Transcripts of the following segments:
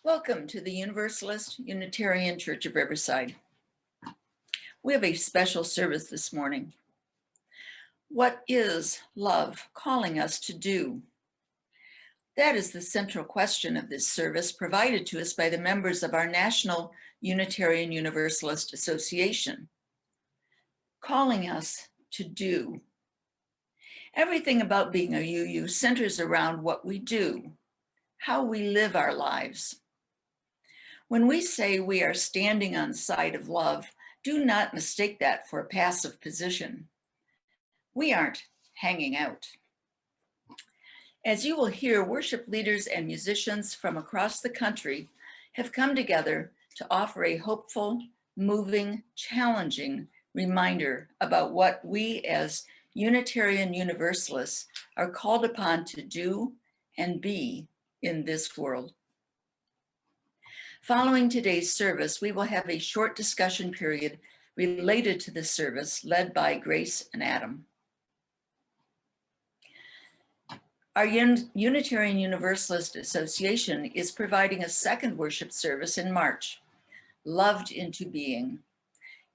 Welcome to the Universalist Unitarian Church of Riverside. We have a special service this morning. What is love calling us to do? That is the central question of this service, provided to us by the members of our National Unitarian Universalist Association. Calling us to do. Everything about being a UU centers around what we do, how we live our lives. When we say we are standing on the side of love, do not mistake that for a passive position. We aren't hanging out. As you will hear, worship leaders and musicians from across the country have come together to offer a hopeful, moving, challenging reminder about what we as Unitarian Universalists are called upon to do and be in this world. Following today's service, we will have a short discussion period related to this service led by Grace and Adam. Our Unitarian Universalist Association is providing a second worship service in March, Loved into Being,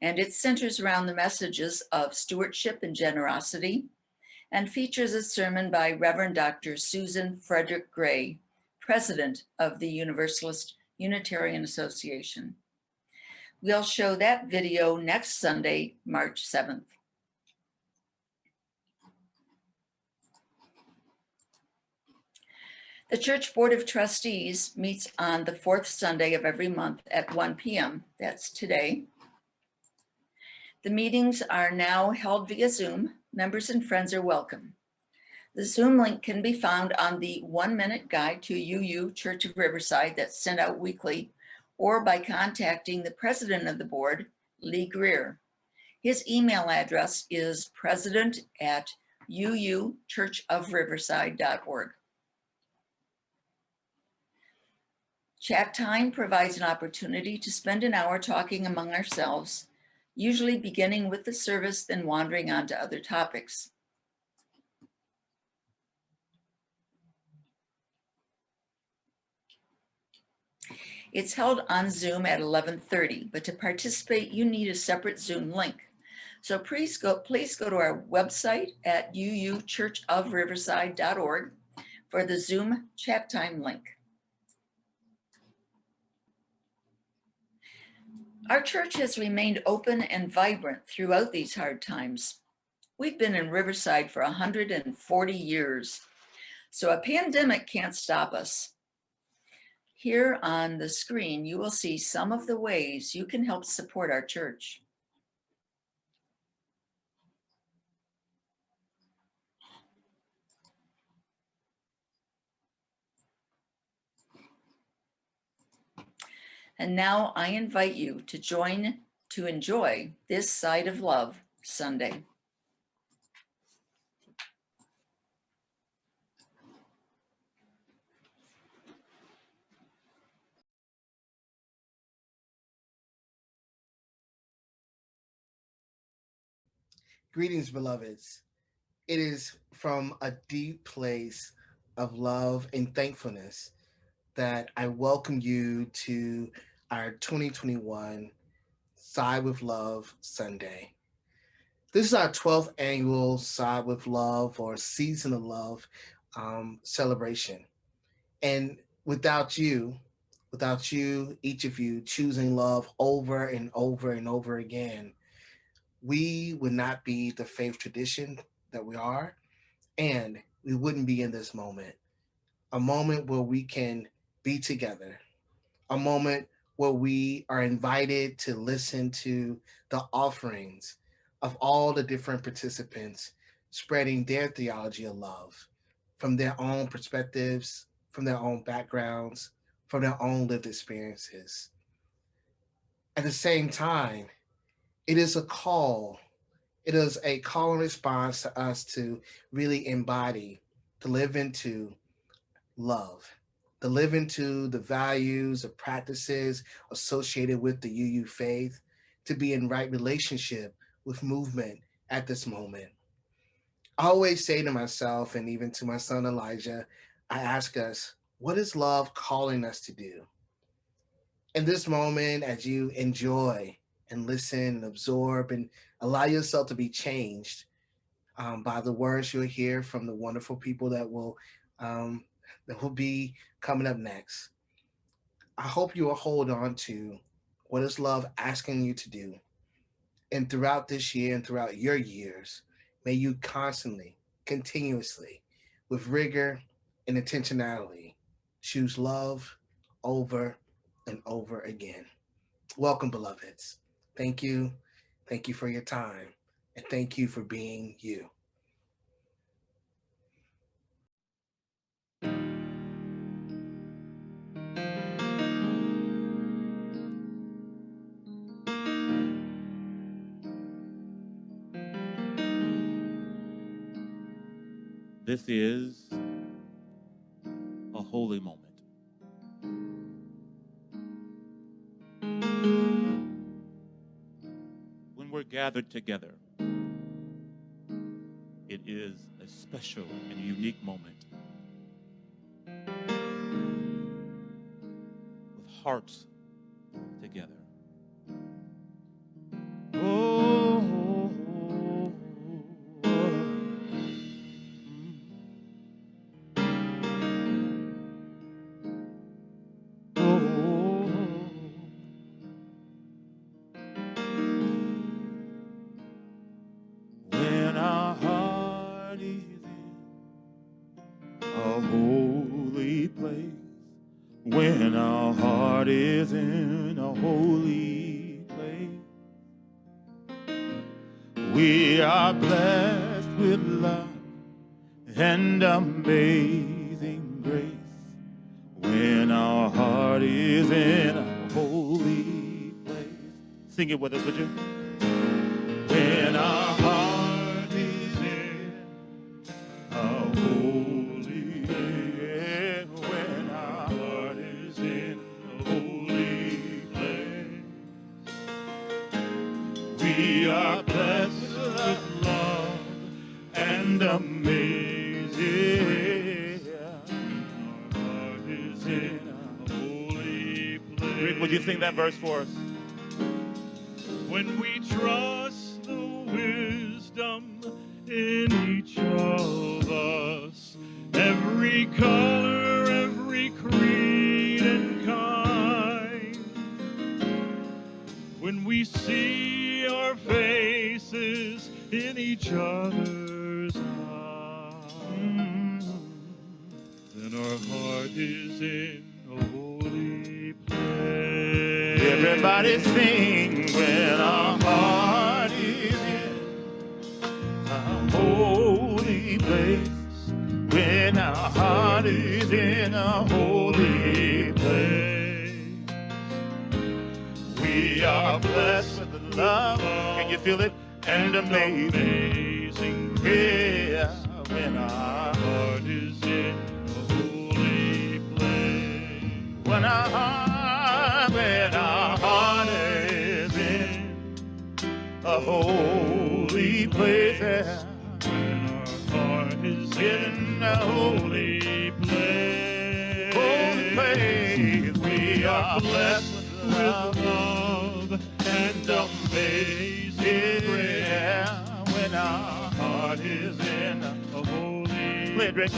and it centers around the messages of stewardship and generosity and features a sermon by Reverend Dr. Susan Frederick Gray, President of the Universalist Unitarian Association. We'll show that video next Sunday, March 7th. The Church Board of Trustees meets on the fourth Sunday of every month at 1 p.m. That's today. The meetings are now held via Zoom. Members and friends are welcome. The Zoom link can be found on the 1-minute guide to UU Church of Riverside that's sent out weekly, or by contacting the president of the board, Lee Greer. His email address is president@uuchurchofriverside.org. Chat time provides an opportunity to spend an hour talking among ourselves, usually beginning with the service, then wandering on to other topics. It's held on Zoom at 11:30, but to participate, you need a separate Zoom link. So please go to our website at uuchurchofriverside.org for the Zoom chat time link. Our church has remained open and vibrant throughout these hard times. We've been in Riverside for 140 years, so a pandemic can't stop us. Here on the screen, you will see some of the ways you can help support our church. And now I invite you to enjoy this Side of Love Sunday. Greetings, beloveds. It is from a deep place of love and thankfulness that I welcome you to our 2021 Side with Love Sunday. This is our 12th annual Side with Love or Season of Love celebration. And without you, each of you choosing love over and over and over again, we would not be the faith tradition that we are, and we wouldn't be in this moment. A moment where we can be together, a moment where we are invited to listen to the offerings of all the different participants spreading their theology of love from their own perspectives, from their own backgrounds, from their own lived experiences. At the same time, it is a call. It is a call and response to us to really embody, to live into love, to live into the values, the practices associated with the UU faith, to be in right relationship with movement at this moment. I always say to myself and even to my son Elijah, I ask us, what is love calling us to do? In this moment, as you enjoy and listen and absorb and allow yourself to be changed by the words you'll hear from the wonderful people um, that will be coming up next. I hope you will hold on to what is love asking you to do. And throughout this year and throughout your years, may you constantly, continuously, with rigor and intentionality, choose love over and over again. Welcome, beloveds. Thank you. Thank you for your time. And thank you for being you. This is a holy moment. When we're gathered together, it is a special and unique moment with hearts together. Oh, oh, oh, oh. When our heart is in a holy place, when our heart is in a holy place, we are blessed with love and amazing grace. When our heart is in a holy place. Sing it with us, would you? When our heart is in a holy place, when our heart is in a holy place, we are blessed with love and amazing. Our heart is in a holy place. Rick, would you sing that verse for us? When we trust the wisdom in each of us, every color, every creed and kind, when we see our faces in each other's eyes, then our heart is in a holy place. Everybody sing. When our heart is in a holy place, when our heart is in a holy place, we are blessed with love. Can you feel it? And amazing grace. Yeah, when our heart is in a holy place. When our heart is in a holy place. Yeah. When our heart is in a holy place. Holy place. We are blessed with love and amazing grace. Yeah. When our Heart is in a holy place.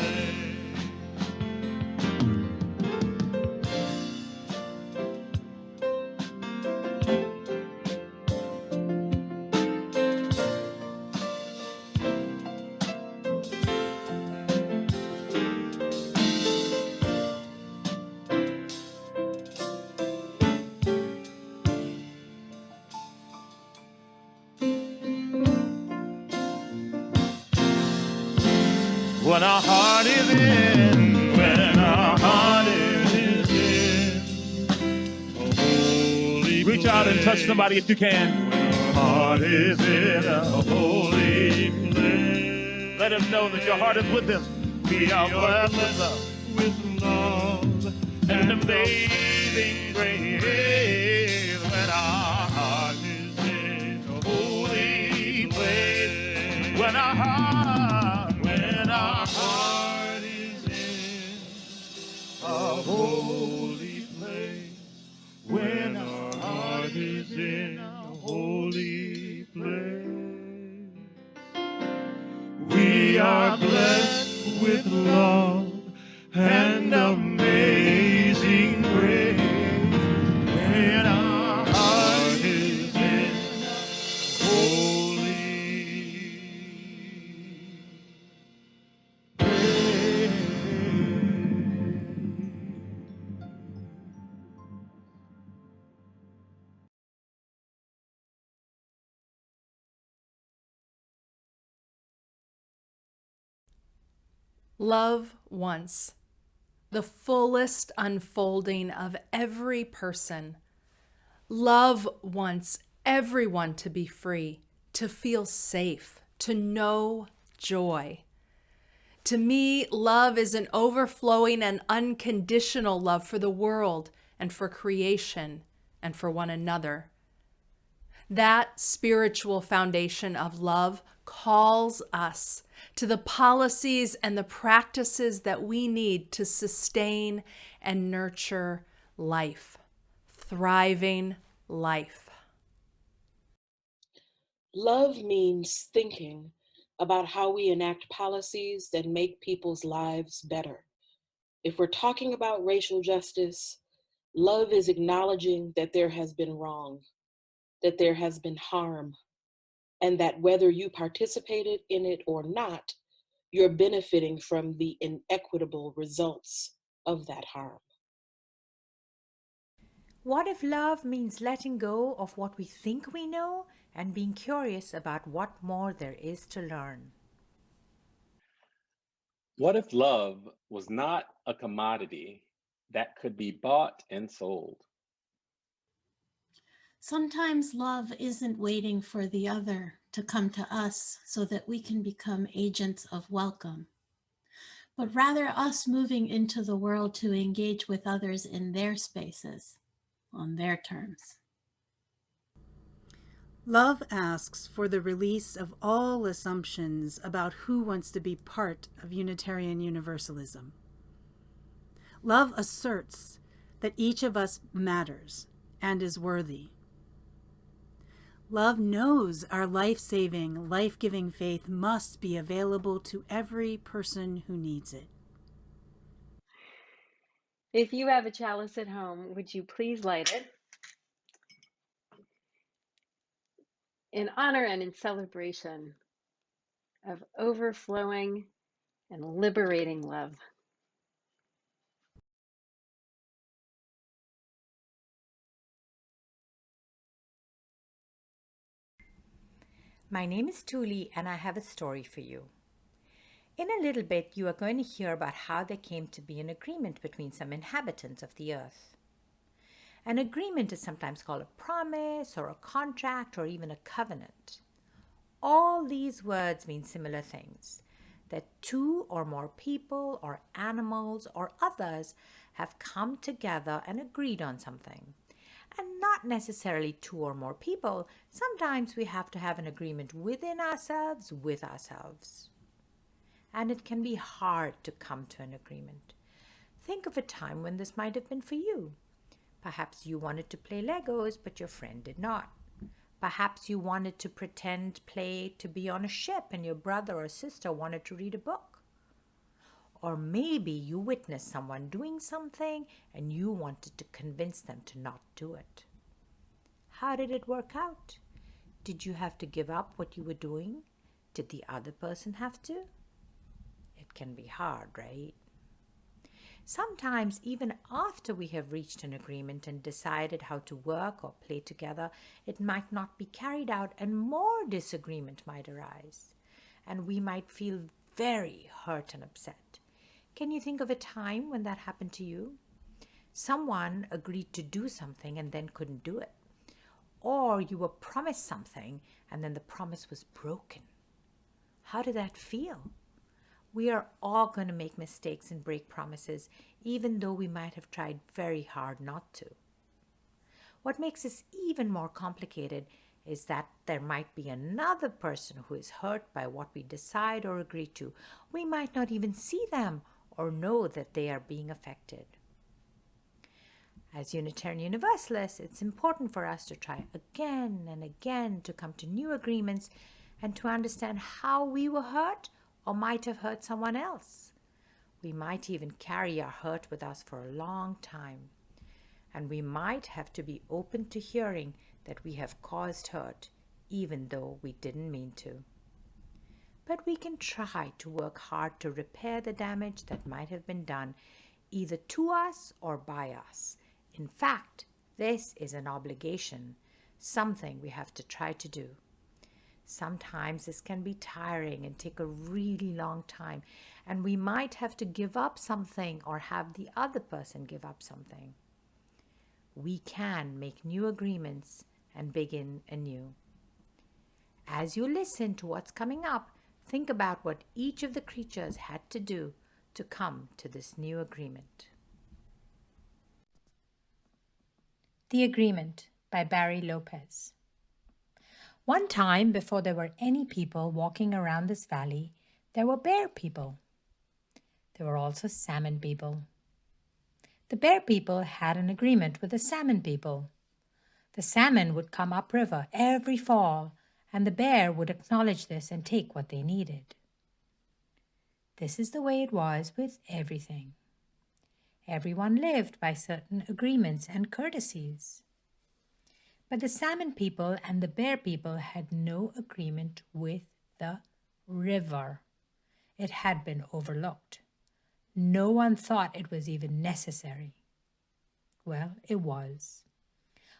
When our heart is in, when our heart is in a holy reach out and touch somebody if you can. When our heart is in a holy place, let him know that your heart is with him. We are blessed with love and amazing grace. When our heart is in a holy place, when our heart is in a holy place, when with love and amazing grace. When our heart is in holy grace. Love once, the fullest unfolding of every person. Love wants everyone to be free, to feel safe, to know joy. To me, love is an overflowing and unconditional love for the world and for creation and for one another. That spiritual foundation of love calls us to the policies and the practices that we need to sustain and nurture life, thriving life. Love means thinking about how we enact policies that make people's lives better. If we're talking about racial justice, love is acknowledging that there has been wrong, that there has been harm, and that whether you participated in it or not, you're benefiting from the inequitable results of that harm. What if love means letting go of what we think we know and being curious about what more there is to learn? What if love was not a commodity that could be bought and sold? Sometimes love isn't waiting for the other to come to us so that we can become agents of welcome, but rather us moving into the world to engage with others in their spaces, on their terms. Love asks for the release of all assumptions about who wants to be part of Unitarian Universalism. Love asserts that each of us matters and is worthy. Love knows our life-saving, life-giving faith must be available to every person who needs it. If you have a chalice at home, would you please light it in honor and in celebration of overflowing and liberating love? My name is Tuli, and I have a story for you. In a little bit, you are going to hear about how there came to be an agreement between some inhabitants of the earth. An agreement is sometimes called a promise or a contract or even a covenant. All these words mean similar things, that two or more people or animals or others have come together and agreed on something. And not necessarily two or more people. Sometimes we have to have an agreement within ourselves, with ourselves. And it can be hard to come to an agreement. Think of a time when this might have been for you. Perhaps you wanted to play Legos, but your friend did not. Perhaps you wanted to pretend play to be on a ship and your brother or sister wanted to read a book. Or maybe you witnessed someone doing something and you wanted to convince them to not do it. How did it work out? Did you have to give up what you were doing? Did the other person have to? It can be hard, right? Sometimes, even after we have reached an agreement and decided how to work or play together, it might not be carried out and more disagreement might arise. And we might feel very hurt and upset. Can you think of a time when that happened to you? Someone agreed to do something and then couldn't do it. Or you were promised something and then the promise was broken. How did that feel? We are all going to make mistakes and break promises, even though we might have tried very hard not to. What makes this even more complicated is that there might be another person who is hurt by what we decide or agree to. We might not even see them or know that they are being affected. As Unitarian Universalists, it's important for us to try again and again to come to new agreements and to understand how we were hurt or might have hurt someone else. We might even carry our hurt with us for a long time. And we might have to be open to hearing that we have caused hurt, even though we didn't mean to. But we can try to work hard to repair the damage that might have been done either to us or by us. In fact, this is an obligation, something we have to try to do. Sometimes this can be tiring and take a really long time, and we might have to give up something or have the other person give up something. We can make new agreements and begin anew. As you listen to what's coming up, think about what each of the creatures had to do to come to this new agreement. The Agreement by Barry Lopez. One time, before there were any people walking around this valley, there were bear people. There were also salmon people. The bear people had an agreement with the salmon people. The salmon would come upriver every fall, and the bear would acknowledge this and take what they needed. This is the way it was with everything. Everyone lived by certain agreements and courtesies. But the salmon people and the bear people had no agreement with the river. It had been overlooked. No one thought it was even necessary. Well, it was.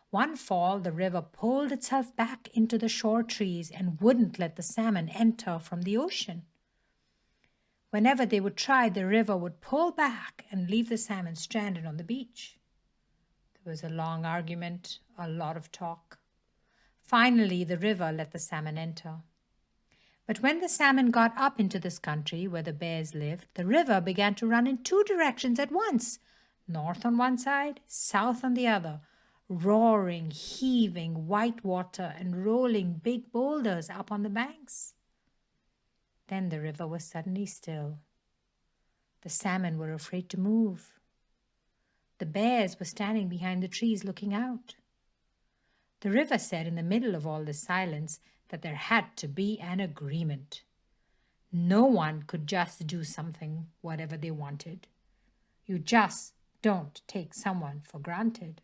One fall, the river pulled itself back into the shore trees and wouldn't let the salmon enter from the ocean. Whenever they would try, the river would pull back and leave the salmon stranded on the beach. There was a long argument, a lot of talk. Finally, the river let the salmon enter. But when the salmon got up into this country where the bears lived, the river began to run in two directions at once, north on one side, south on the other, roaring, heaving white water and rolling big boulders up on the banks. Then the river was suddenly still. The salmon were afraid to move. The bears were standing behind the trees looking out. The river said in the middle of all this silence that there had to be an agreement. No one could just do something, whatever they wanted. You just don't take someone for granted.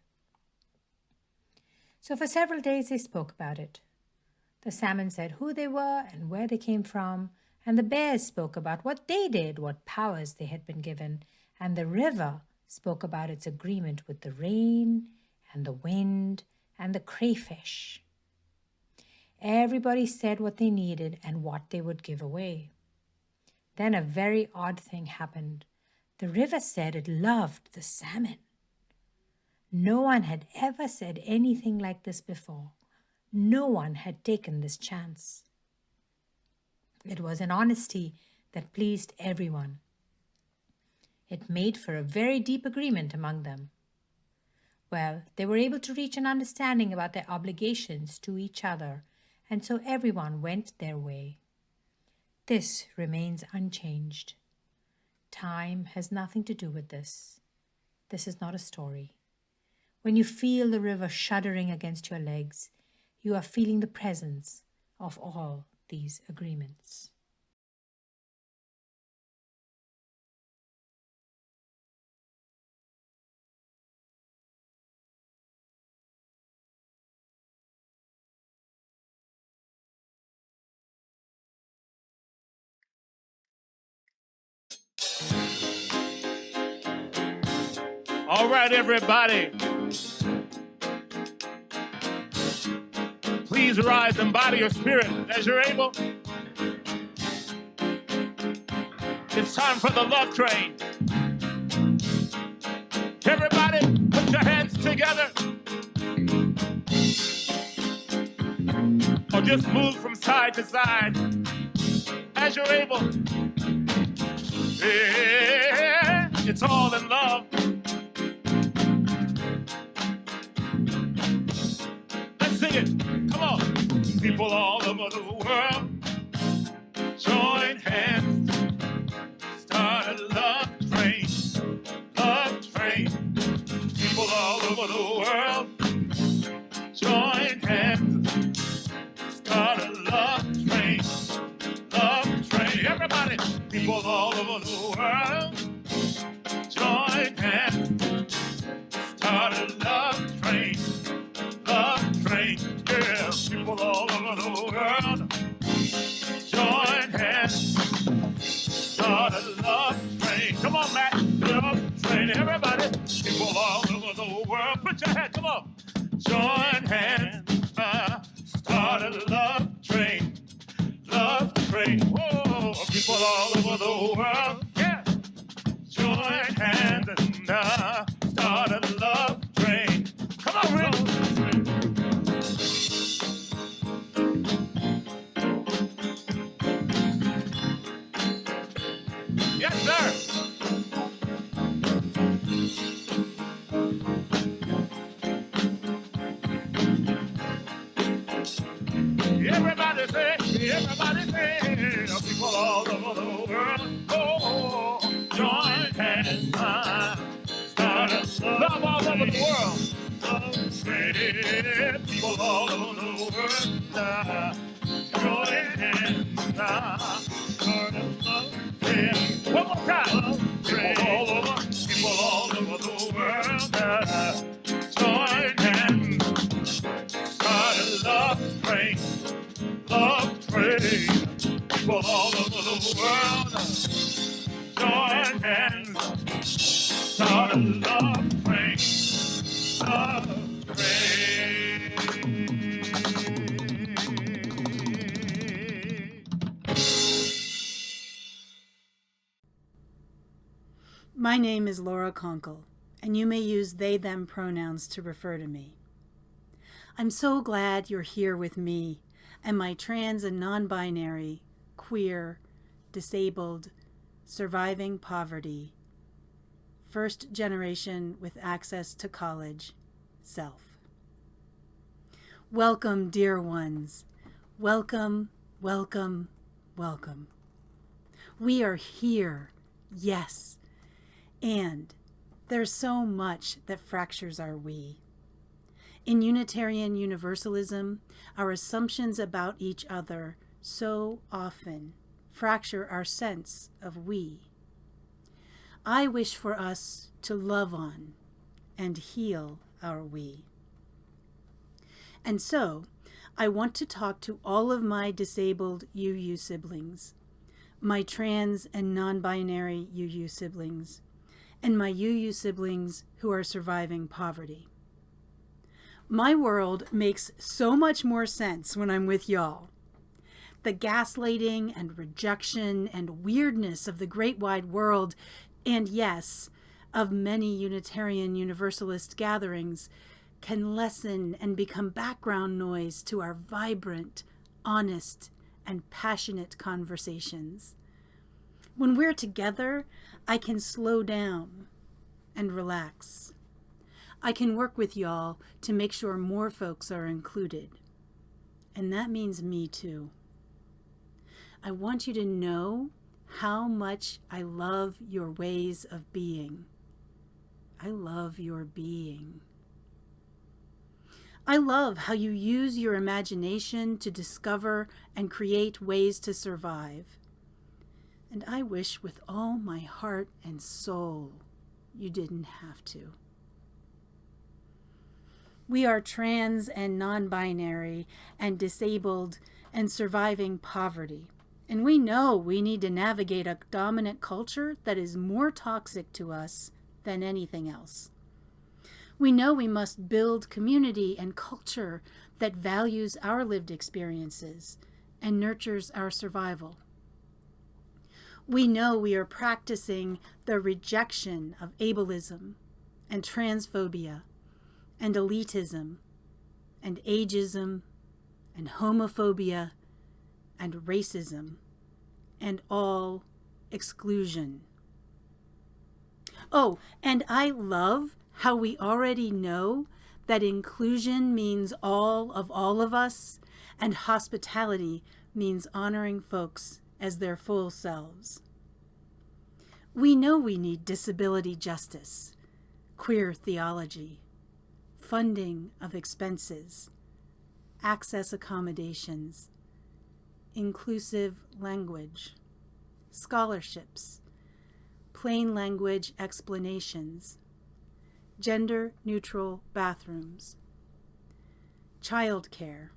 So for several days they spoke about it. The salmon said who they were and where they came from, and the bears spoke about what they did, what powers they had been given, and the river spoke about its agreement with the rain and the wind and the crayfish. Everybody said what they needed and what they would give away. Then a very odd thing happened. The river said it loved the salmon. No one had ever said anything like this before. No one had taken this chance. It was an honesty that pleased everyone. It made for a very deep agreement among them. Well, they were able to reach an understanding about their obligations to each other, and so everyone went their way. This remains unchanged. Time has nothing to do with this. This is not a story. When you feel the river shuddering against your legs, you are feeling the presence of all these agreements. All right, everybody. Please rise and body your spirit as you're able. It's time for the love train. Everybody, put your hands together. Or just move from side to side as you're able. Yeah, it's all in love. Let's sing it. Come on. People all over the world, join hands. Start a love train. Love train. People all over the world, join hands. Start a love train. Love train. Everybody. People all over the world, a love train. Love train. Whoa, people all over the world. Yeah. Join hands and start a love train. Come on, Rick. Yes, sir. Everybody say, people all over the world, oh, join hands, start a love all over the world. People all over the world, join hands, start a love train. One more time, people all over the world, join hands, start a love train. Love train, people all over the world, join hands, start a love train, love train. My name is Laura Conkle, and you may use they, them pronouns to refer to me. I'm so glad you're here with me and my trans and non-binary, queer, disabled, surviving poverty, first generation with access to college, self. Welcome, dear ones. Welcome, welcome, welcome. We are here, yes, and there's so much that fractures our we. In Unitarian Universalism, our assumptions about each other so often fracture our sense of we. I wish for us to love on and heal our we. And so, I want to talk to all of my disabled UU siblings, my trans and non-binary UU siblings, and my UU siblings who are surviving poverty. My world makes so much more sense when I'm with y'all. The gaslighting and rejection and weirdness of the great wide world, and yes, of many Unitarian Universalist gatherings, can lessen and become background noise to our vibrant, honest, and passionate conversations. When we're together, I can slow down and relax. I can work with y'all to make sure more folks are included. And that means me too. I want you to know how much I love your ways of being. I love your being. I love how you use your imagination to discover and create ways to survive. And I wish with all my heart and soul you didn't have to. We are trans and non-binary and disabled and surviving poverty. And we know we need to navigate a dominant culture that is more toxic to us than anything else. We know we must build community and culture that values our lived experiences and nurtures our survival. We know we are practicing the rejection of ableism and transphobia and elitism and ageism and homophobia and racism and all exclusion. Oh, and I love how we already know that inclusion means all of us, and hospitality means honoring folks as their full selves. We know we need disability justice, queer theology, funding of expenses, access accommodations, inclusive language, scholarships, plain language explanations, gender-neutral bathrooms, childcare,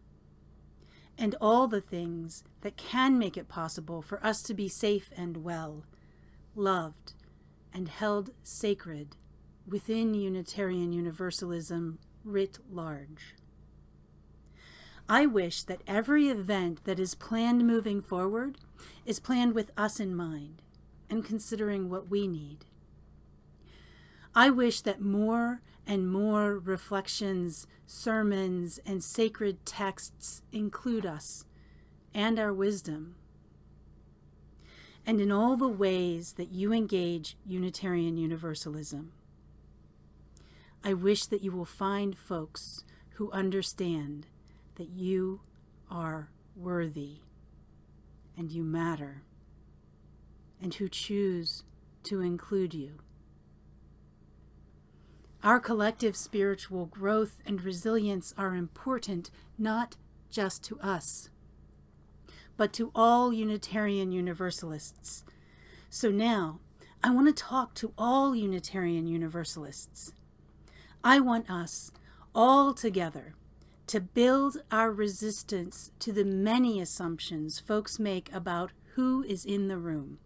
and all the things that can make it possible for us to be safe and well, loved, and held sacred within Unitarian Universalism writ large. I wish that every event that is planned moving forward is planned with us in mind and considering what we need. I wish that more and more reflections, sermons, and sacred texts include us and our wisdom, and in all the ways that you engage Unitarian Universalism. I wish that you will find folks who understand that you are worthy and you matter, and who choose to include you. Our collective spiritual growth and resilience are important not just to us, but to all Unitarian Universalists. So now, I want to talk to all Unitarian Universalists. I want us all together to build our resistance to the many assumptions folks make about who is in the room,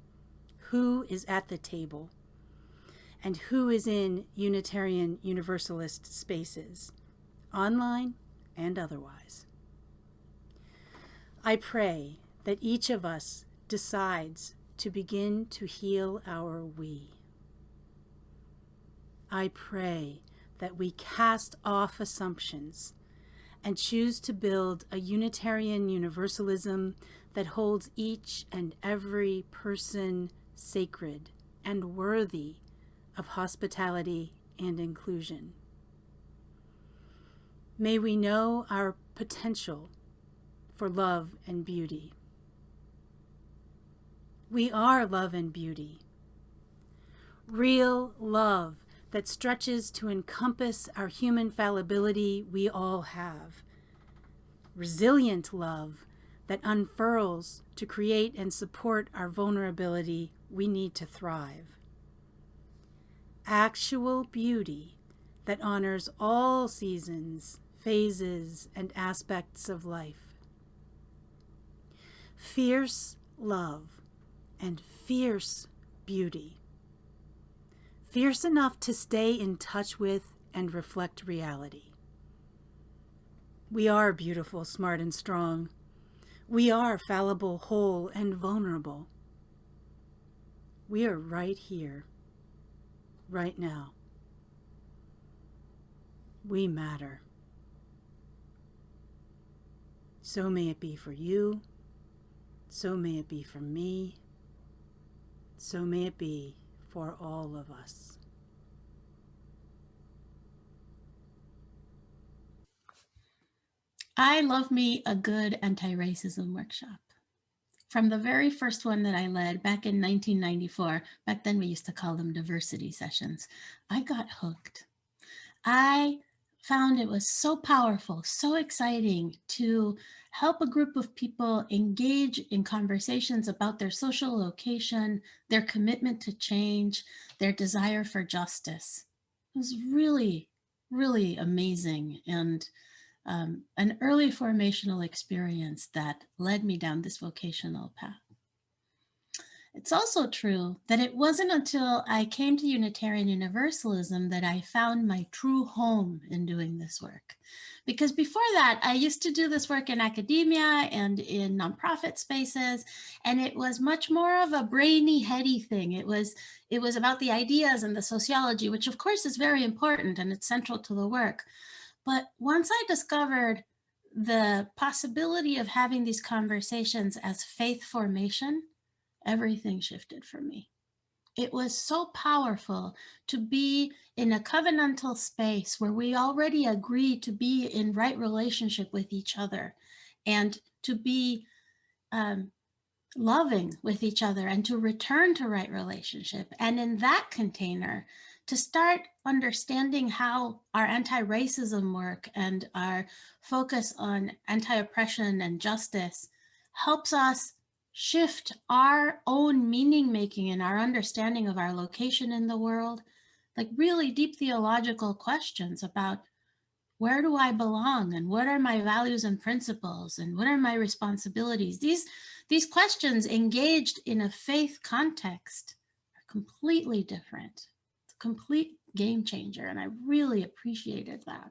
who is at the table, and who is in Unitarian Universalist spaces, online and otherwise. I pray that each of us decides to begin to heal our we. I pray that we cast off assumptions and choose to build a Unitarian Universalism that holds each and every person sacred and worthy of hospitality and inclusion. May we know our potential for love and beauty. We are love and beauty. Real love that stretches to encompass our human fallibility we all have. Resilient love that unfurls to create and support our vulnerability we need to thrive. Actual beauty that honors all seasons, phases, and aspects of life. Fierce love and fierce beauty. Fierce enough to stay in touch with and reflect reality. We are beautiful, smart, and strong. We are fallible, whole, and vulnerable. We are right here, right now. We matter. So may it be for you. So may it be for me. So may it be for all of us. I love me a good anti-racism workshop. From the very first one that I led back in 1994, back then we used to call them diversity sessions, I got hooked. I found it was so powerful, so exciting to help a group of people engage in conversations about their social location, their commitment to change, their desire for justice. It was really, really amazing, and an early formational experience that led me down this vocational path. It's also true that it wasn't until I came to Unitarian Universalism that I found my true home in doing this work. Because before that, I used to do this work in academia and in nonprofit spaces, and it was much more of a brainy, heady thing. It was about the ideas and the sociology, which of course is very important and it's central to the work. But once I discovered the possibility of having these conversations as faith formation, everything shifted for me. It was so powerful to be in a covenantal space where we already agree to be in right relationship with each other and to be loving with each other and to return to right relationship. And in that container, to start understanding how our anti-racism work and our focus on anti-oppression and justice helps us shift our own meaning making and our understanding of our location in the world, like really deep theological questions about where do I belong and what are my values and principles and what are my responsibilities? These questions engaged in a faith context are completely different. It's a complete game changer, and I really appreciated that.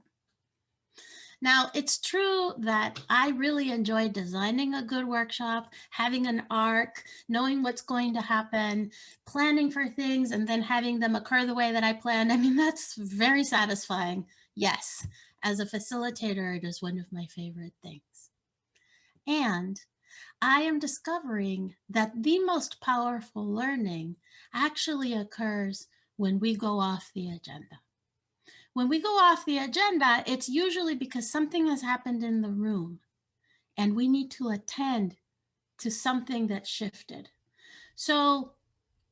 Now, it's true that I really enjoy designing a good workshop, having an arc, knowing what's going to happen, planning for things, and then having them occur the way that I planned. I mean, that's very satisfying. Yes, as a facilitator, it is one of my favorite things. And I am discovering that the most powerful learning actually occurs when we go off the agenda. When we go off the agenda, it's usually because something has happened in the room and we need to attend to something that shifted. So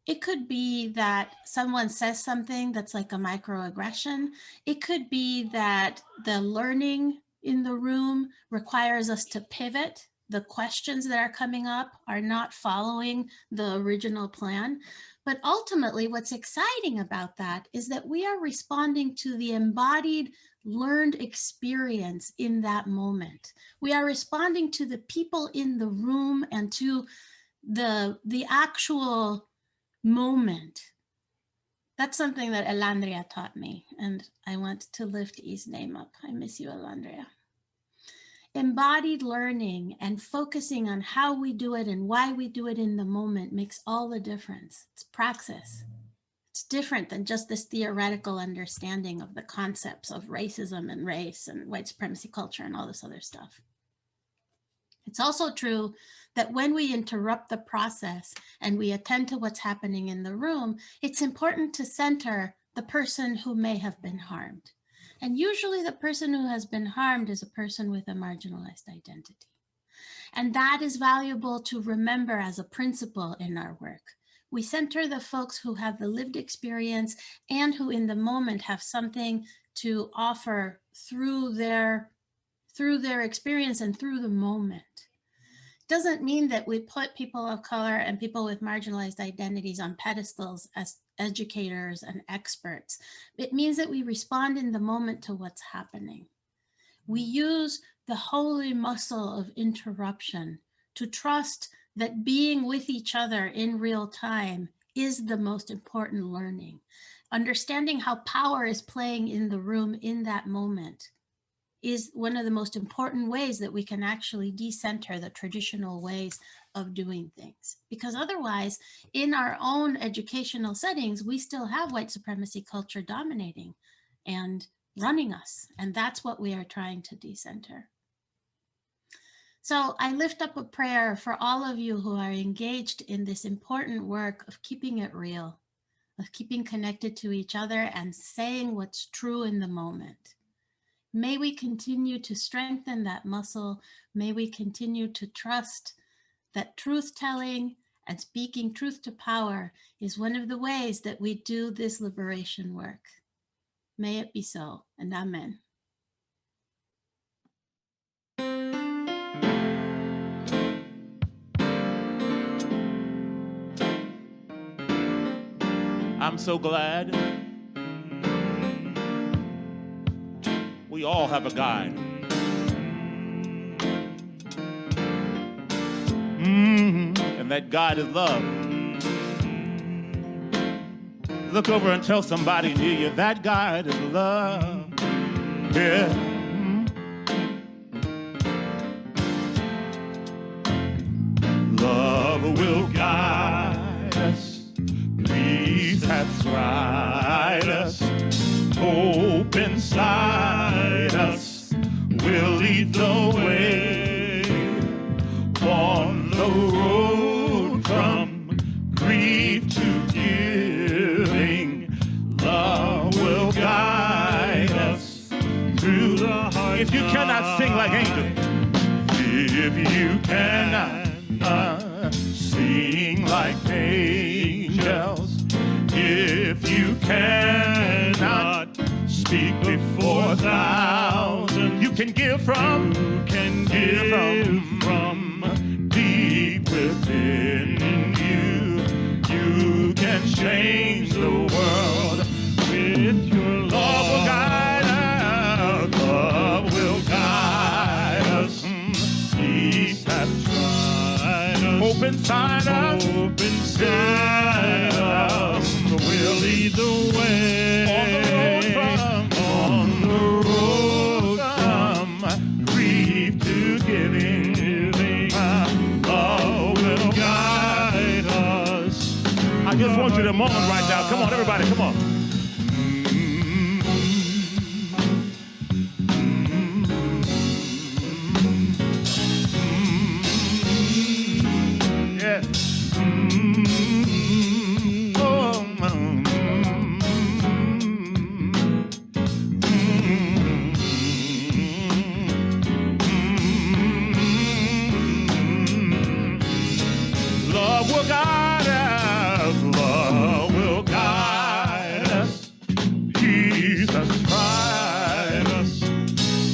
it could be that someone says something that's like a microaggression. It could be that the learning in the room requires us to pivot. The questions that are coming up are not following the original plan. But ultimately, what's exciting about that is that we are responding to the embodied learned experience in that moment. We are responding to the people in the room and to the actual moment. That's something that Elandria taught me, and I want to lift E's name up. I miss you, Elandria. Embodied learning and focusing on how we do it and why we do it in the moment makes all the difference. It's praxis. It's different than just this theoretical understanding of the concepts of racism and race and white supremacy culture and all this other stuff. It's also true that when we interrupt the process and we attend to what's happening in the room, it's important to center the person who may have been harmed. And usually the person who has been harmed is a person with a marginalized identity. And that is valuable to remember as a principle in our work. We center the folks who have the lived experience and who in the moment have something to offer through their experience and through the moment. Doesn't mean that we put people of color and people with marginalized identities on pedestals as educators and experts. It means that we respond in the moment to what's happening. We use the holy muscle of interruption to trust that being with each other in real time is the most important learning. Understanding how power is playing in the room in that moment is one of the most important ways that we can actually decenter the traditional ways of doing things. Because otherwise, in our own educational settings, we still have white supremacy culture dominating and running us. And that's what we are trying to decenter. So I lift up a prayer for all of you who are engaged in this important work of keeping it real, of keeping connected to each other and saying what's true in the moment. May we continue to strengthen that muscle. May we continue to trust that truth-telling and speaking truth to power is one of the ways that we do this liberation work. May it be so, and amen. I'm so glad we all have a guide. And that guide is love. Look over and tell somebody near you, that guide is love. Yeah. Love will guide us. Peace hath tried us. Hope inside us will lead the way on the road from grief to giving. Love will guide us through the heart. If you cannot sing like angels, if you cannot sing like angels, if you cannot speak before thousands, you can give from, from deep within you. You can change the world with your love. Love will guide us. Love will guide us. Peace has tried us. Hope inside us. Hope inside us. We'll lead the way on the road from just want you to moan right now. Come on, everybody, come on. Yes. Oh, love will guide us. Love will guide us. Jesus guide us.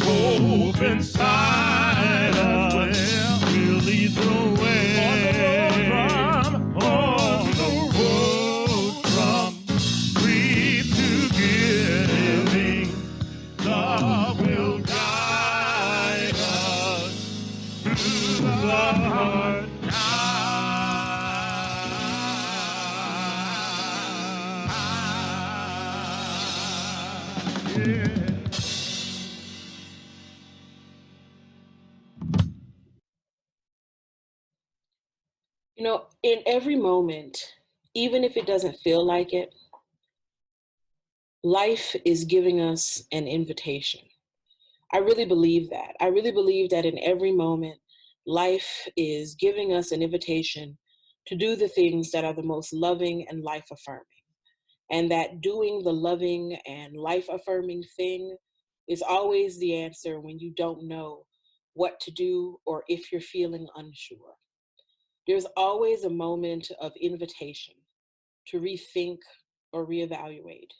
Hope inside us. Will lead the way. On the road from free to giving. Love will guide us through the hard times. Yeah. You know, in every moment, even if it doesn't feel like it, life is giving us an invitation. I really believe that. I really believe that in every moment, life is giving us an invitation to do the things that are the most loving and life affirming. And that doing the loving and life affirming thing is always the answer when you don't know what to do or if you're feeling unsure. There's always a moment of invitation to rethink or reevaluate.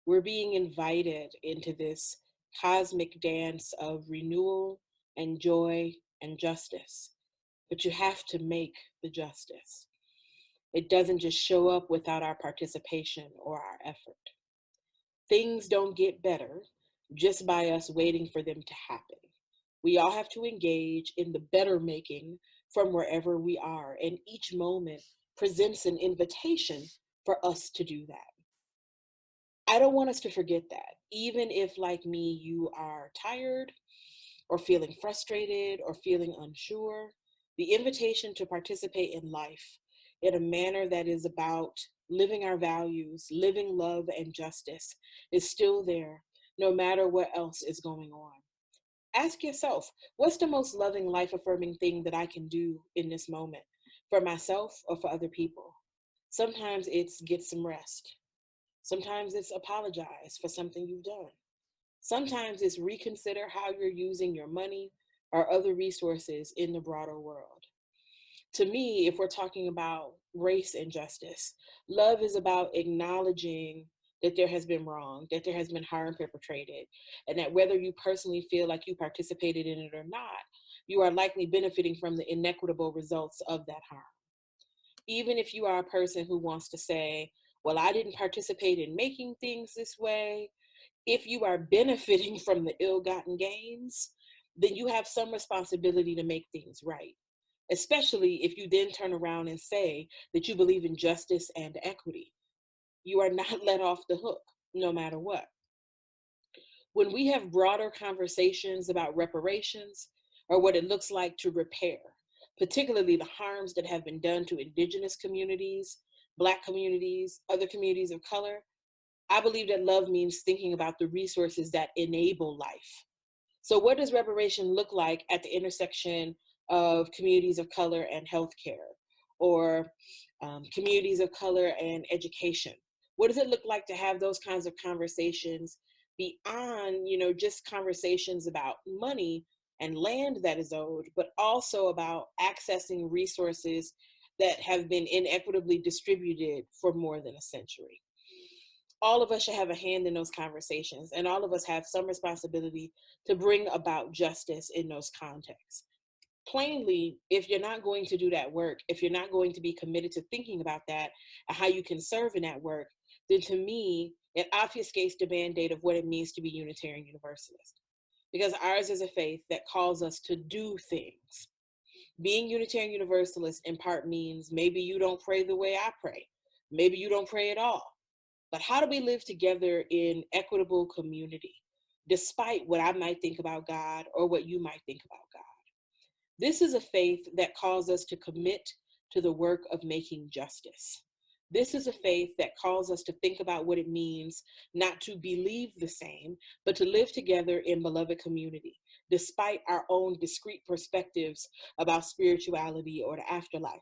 We're being invited into this cosmic dance of renewal and joy and justice, but you have to make the justice. It doesn't just show up without our participation or our effort. Things don't get better just by us waiting for them to happen. We all have to engage in the better making from wherever we are, and each moment presents an invitation for us to do that. I don't want us to forget that. Even if, like me, you are tired or feeling frustrated or feeling unsure, the invitation to participate in life in a manner that is about living our values, living love and justice is still there, no matter what else is going on. Ask yourself, what's the most loving, life-affirming thing that I can do in this moment for myself or for other people? Sometimes it's get some rest. Sometimes it's apologize for something you've done. Sometimes it's reconsider how you're using your money or other resources in the broader world. To me, if we're talking about race and justice, love is about acknowledging that there has been wrong, that there has been harm perpetrated, and that whether you personally feel like you participated in it or not, you are likely benefiting from the inequitable results of that harm. Even if you are a person who wants to say, well, I didn't participate in making things this way, if you are benefiting from the ill-gotten gains, then you have some responsibility to make things right, especially if you then turn around and say that you believe in justice and equity. You are not let off the hook, no matter what. When we have broader conversations about reparations or what it looks like to repair, particularly the harms that have been done to Indigenous communities, Black communities, other communities of color, I believe that love means thinking about the resources that enable life. So what does reparation look like at the intersection of communities of color and healthcare, or communities of color and education? What does it look like to have those kinds of conversations beyond, just conversations about money and land that is owed, but also about accessing resources that have been inequitably distributed for more than a century? All of us should have a hand in those conversations, and all of us have some responsibility to bring about justice in those contexts. Plainly, if you're not going to do that work, if you're not going to be committed to thinking about that and how you can serve in that work, then to me, it obfuscates the mandate of what it means to be Unitarian Universalist. Because ours is a faith that calls us to do things. Being Unitarian Universalist in part means maybe you don't pray the way I pray. Maybe you don't pray at all. But how do we live together in equitable community, despite what I might think about God or what you might think about God? This is a faith that calls us to commit to the work of making justice. This is a faith that calls us to think about what it means not to believe the same, but to live together in beloved community, despite our own discrete perspectives about spirituality or the afterlife.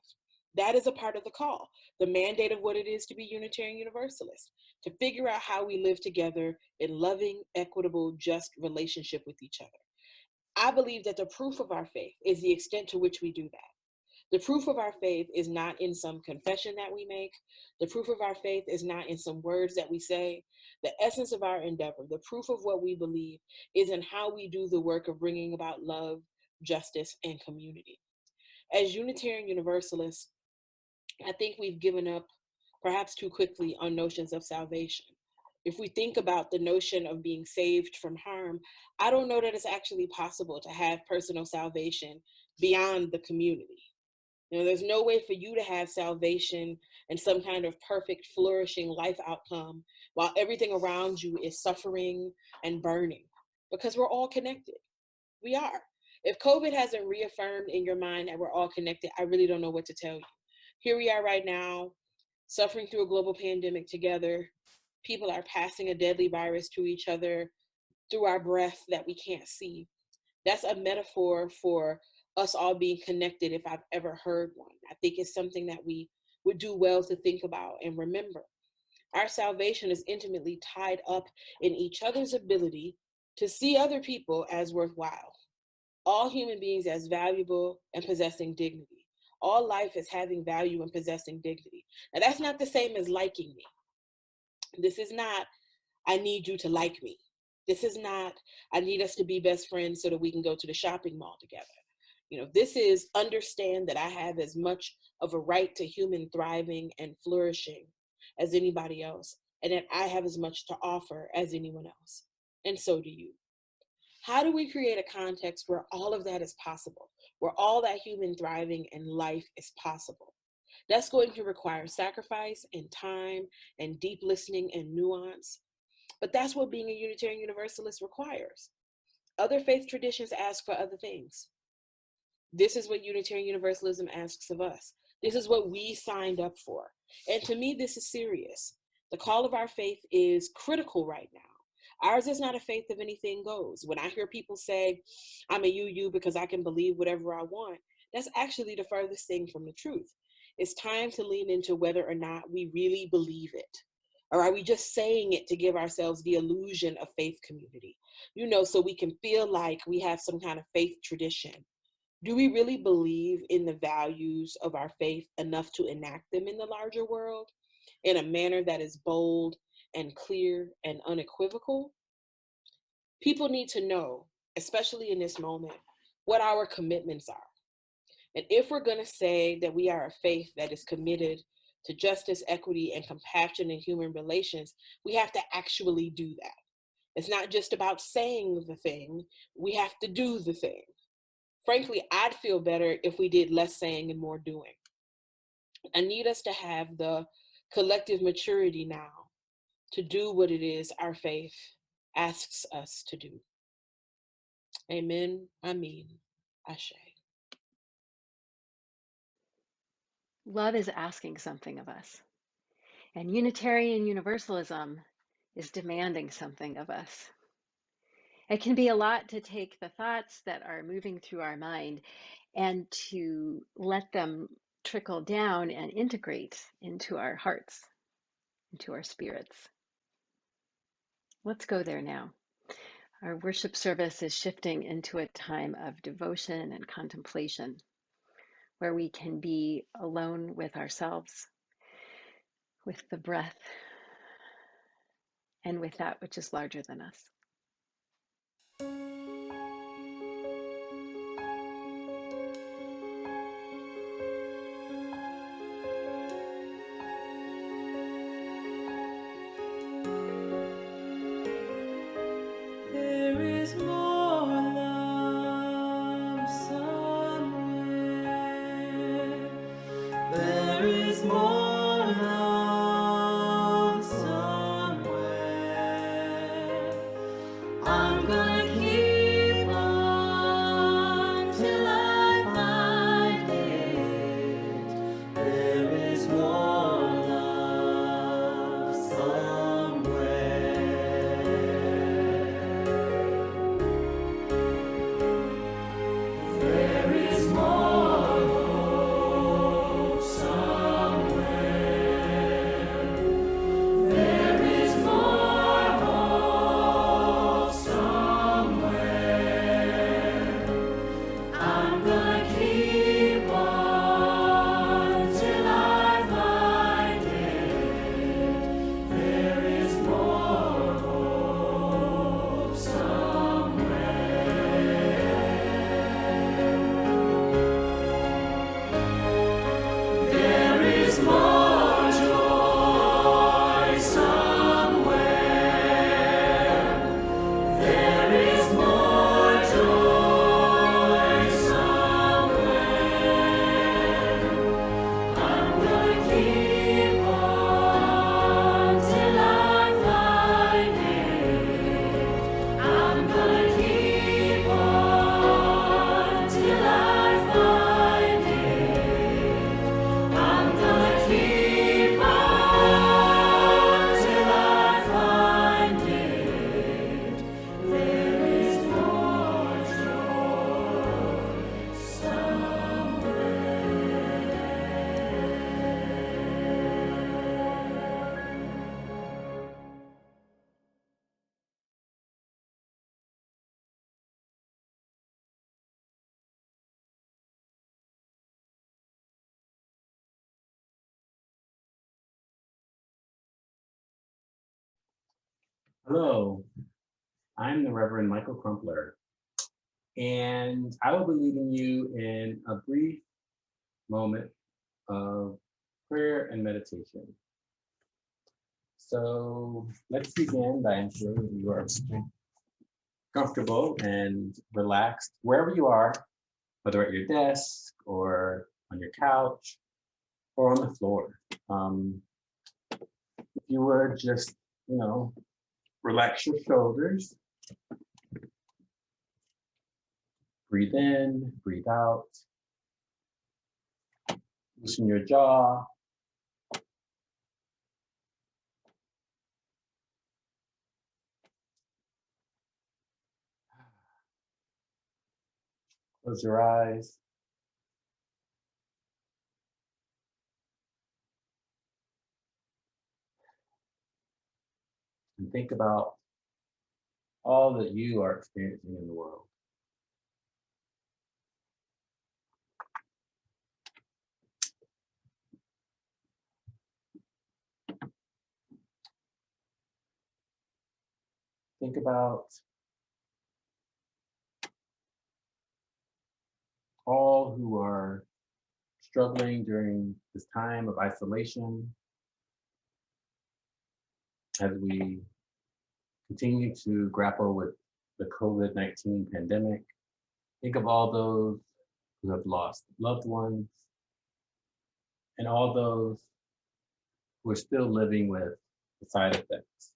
That is a part of the call, the mandate of what it is to be Unitarian Universalist, to figure out how we live together in loving, equitable, just relationship with each other. I believe that the proof of our faith is the extent to which we do that. The proof of our faith is not in some confession that we make. The proof of our faith is not in some words that we say. The essence of our endeavor, the proof of what we believe, is in how we do the work of bringing about love, justice, and community. As Unitarian Universalists, I think we've given up perhaps too quickly on notions of salvation. If we think about the notion of being saved from harm, I don't know that it's actually possible to have personal salvation beyond the community. There's no way for you to have salvation and some kind of perfect, flourishing life outcome while everything around you is suffering and burning, because we're all connected. We are. If COVID hasn't reaffirmed in your mind that we're all connected, I really don't know what to tell you. Here we are right now, suffering through a global pandemic together. People are passing a deadly virus to each other through our breath that we can't see. That's a metaphor for us all being connected, if I've ever heard one. I think it's something that we would do well to think about and remember. Our salvation is intimately tied up in each other's ability to see other people as worthwhile, all human beings as valuable and possessing dignity, all life as having value and possessing dignity. Now, that's not the same as liking me. This is not, I need you to like me. This is not, I need us to be best friends so that we can go to the shopping mall together. This is understand that I have as much of a right to human thriving and flourishing as anybody else, and that I have as much to offer as anyone else. And so do you. How do we create a context where all of that is possible, where all that human thriving and life is possible? That's going to require sacrifice and time and deep listening and nuance. But that's what being a Unitarian Universalist requires. Other faith traditions ask for other things. This is what Unitarian Universalism asks of us. This is what we signed up for. And to me, this is serious. The call of our faith is critical right now. Ours is not a faith of anything goes. When I hear people say, I'm a UU because I can believe whatever I want, that's actually the furthest thing from the truth. It's time to lean into whether or not we really believe it. Or are we just saying it to give ourselves the illusion of faith community? So we can feel like we have some kind of faith tradition. Do we really believe in the values of our faith enough to enact them in the larger world in a manner that is bold and clear and unequivocal? People need to know, especially in this moment, what our commitments are. And if we're going to say that we are a faith that is committed to justice, equity, and compassion in human relations, we have to actually do that. It's not just about saying the thing, we have to do the thing. Frankly, I'd feel better if we did less saying and more doing. I need us to have the collective maturity now to do what it is our faith asks us to do. Amen. Amen. Ashe. Love is asking something of us, and Unitarian Universalism is demanding something of us. It can be a lot to take the thoughts that are moving through our mind and to let them trickle down and integrate into our hearts, into our spirits. Let's go there now. Our worship service is shifting into a time of devotion and contemplation, where we can be alone with ourselves, with the breath, and with that which is larger than us. There is more love somewhere. There is more love somewhere. Hello, I'm the Reverend Michael Crumpler, and I will be leading you in a brief moment of prayer and meditation. So let's begin by ensuring that you are comfortable and relaxed wherever you are, whether at your desk or on your couch or on the floor. If you would just, relax your shoulders, breathe in, breathe out, loosen your jaw. Close your eyes. And think about all that you are experiencing in the world. Think about all who are struggling during this time of isolation as we continue to grapple with the COVID-19 pandemic. Think of all those who have lost loved ones and all those who are still living with the side effects.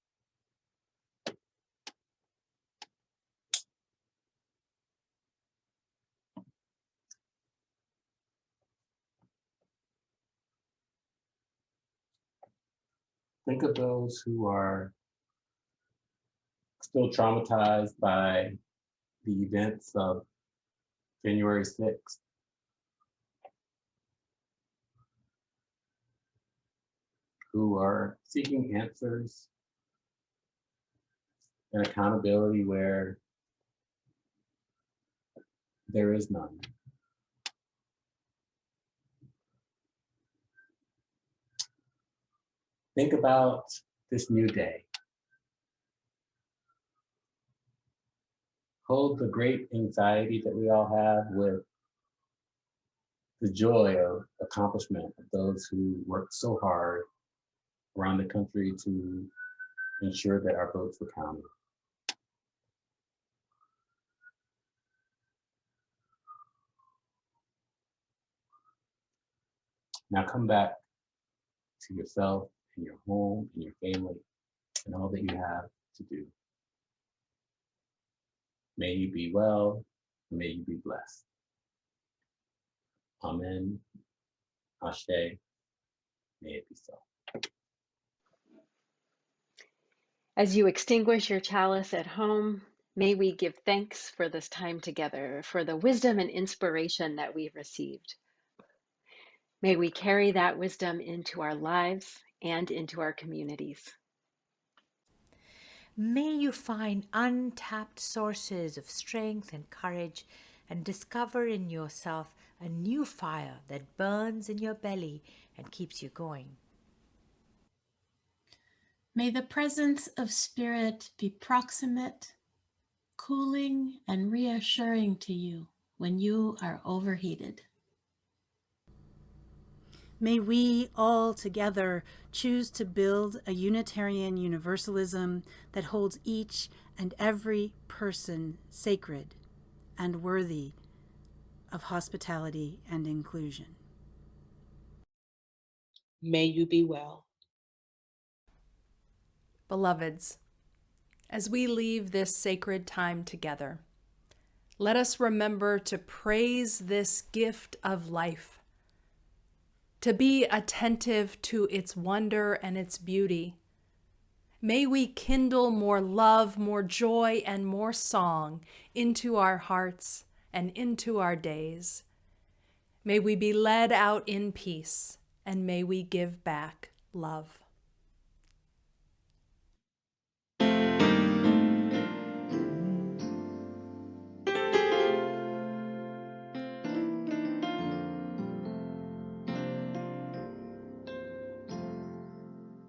Think of those who are still traumatized by the events of January 6th. Who are seeking answers and accountability where there is none. Think about this new day. Hold the great anxiety that we all have with the joy of accomplishment of those who worked so hard around the country to ensure that our votes were counted. Now come back to yourself and your home and your family and all that you have to do. May you be well, may you be blessed. Amen. Ashe. May it be so. As you extinguish your chalice at home, may we give thanks for this time together, for the wisdom and inspiration that we've received. May we carry that wisdom into our lives and into our communities. May you find untapped sources of strength and courage and discover in yourself a new fire that burns in your belly and keeps you going. May the presence of spirit be proximate, cooling, and reassuring to you when you are overheated. May we all together choose to build a Unitarian Universalism that holds each and every person sacred and worthy of hospitality and inclusion. May you be well. Beloveds, as we leave this sacred time together, let us remember to praise this gift of life, to be attentive to its wonder and its beauty. May we kindle more love, more joy, and more song into our hearts and into our days. May we be led out in peace, and may we give back love.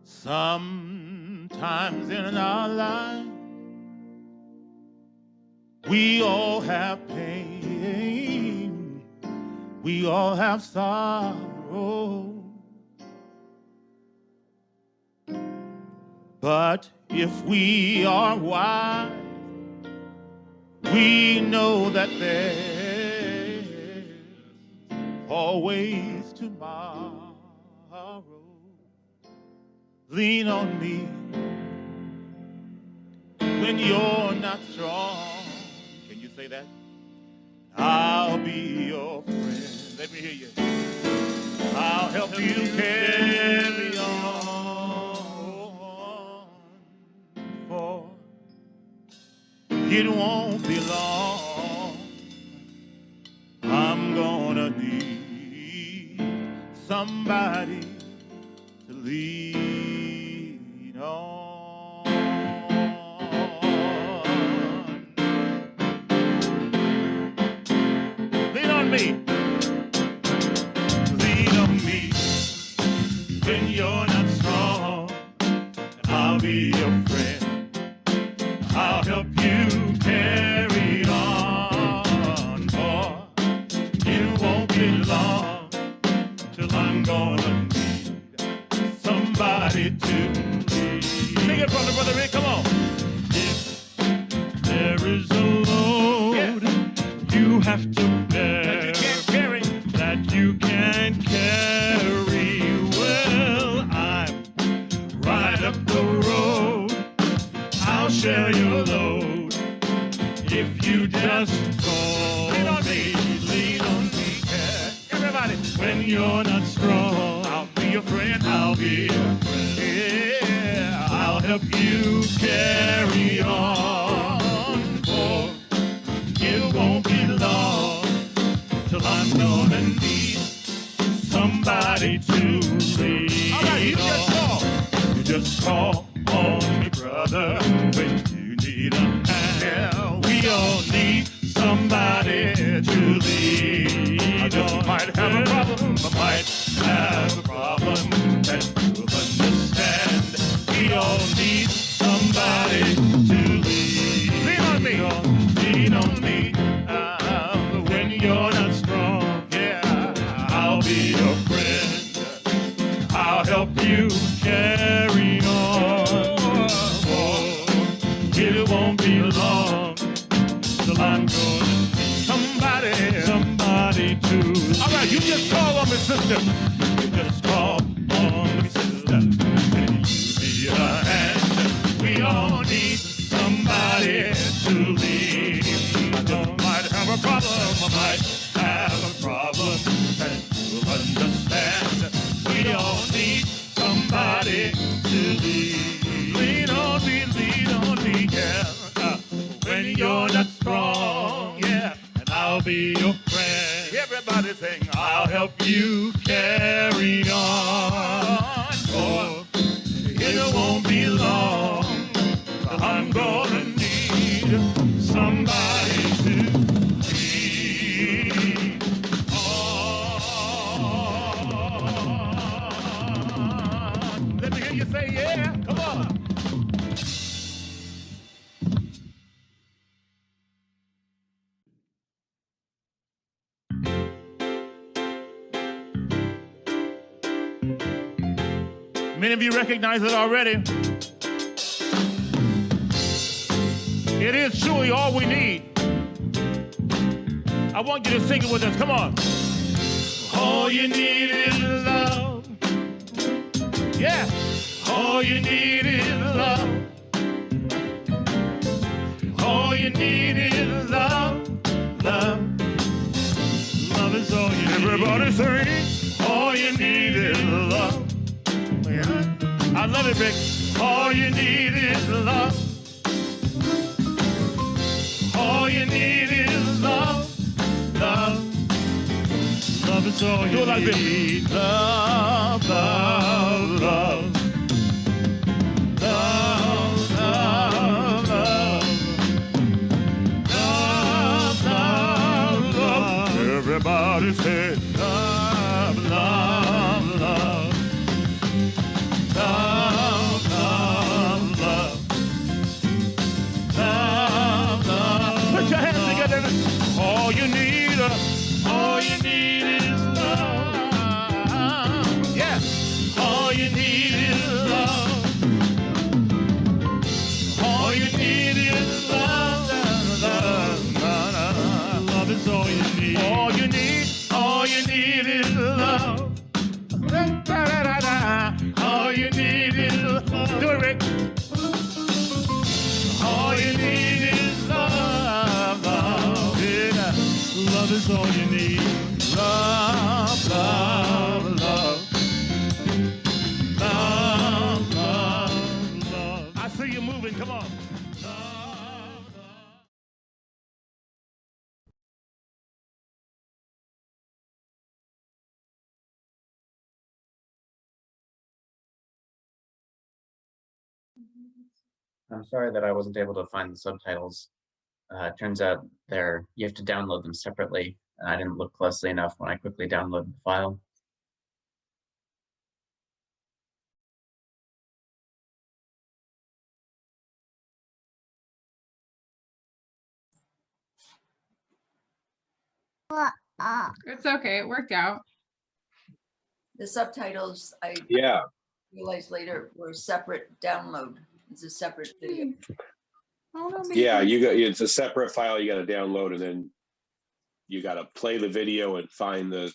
Sometimes times in our life, we all have pain, we all have sorrow. But if we are wise, we know that there's always tomorrow. Lean on me when you're not strong. Can you say that? I'll be your friend. Let me hear you. I'll help you carry on, for it won't be long. I'm gonna need somebody to lean on. Lean on me. Lean on me when you're not strong, and I'll be your friend. I'll help you carry on, for it won't be long till I'm gonna need somebody to lead. Sing it, brother Rick, come on. If there is a load you have to bear that you can't carry, well, I'm right up the road. I'll share your load if you just call me. Lean on me, yeah. Everybody, when you're not strong, I'll be your friend. I'll be your friend. Yeah, I'll help you carry on. For it won't be long till I'm gonna need somebody to lean. All right, you just call. You just call on me, brother, when you need a hand. Yeah, we all need somebody to lean. I just might have a problem. I might have a problem that you'll understand. We all need somebody to lean. Lean on me. Lean on me. When you're not strong, yeah, I'll be your friend. I'll help you carry on. It won't be long till I'm gonna need somebody to. All right, you just call on me, sister. You just call on me, sister, and you be a hand. We all need somebody to lead. I just might have a problem. I might have a problem that you'll understand. We all need somebody to lead. Lean on me, yeah. When you're not strong, yeah, and I'll be your friend. Everybody sing, I'll help you carry on. Oh, it won't be long. I'm gonna need somebody to lean on. Let me hear you say, yeah, come on. Many of you recognize it already. It is truly all we need. I want you to sing it with us. Come on. All you need is love. Yeah. All you need is love. All you need is love. Love. Love is all you need. Everybody sing. All you need is love. I love it, Rick. All you need is love. All you need is love. Love. Love is all you need. Love, love, love. Love, love, love. Love, love, love. Everybody say love, love, love. Love, love, I'm sorry that I wasn't able to find the subtitles. It turns out you have to download them separately. And I didn't look closely enough when I quickly downloaded the file. It's okay. It worked out. The subtitles, I Yeah. realized later, were separate download. It's a separate video. Oh, no, Yeah, it's a separate file you got to download, and then you got to play the video and find the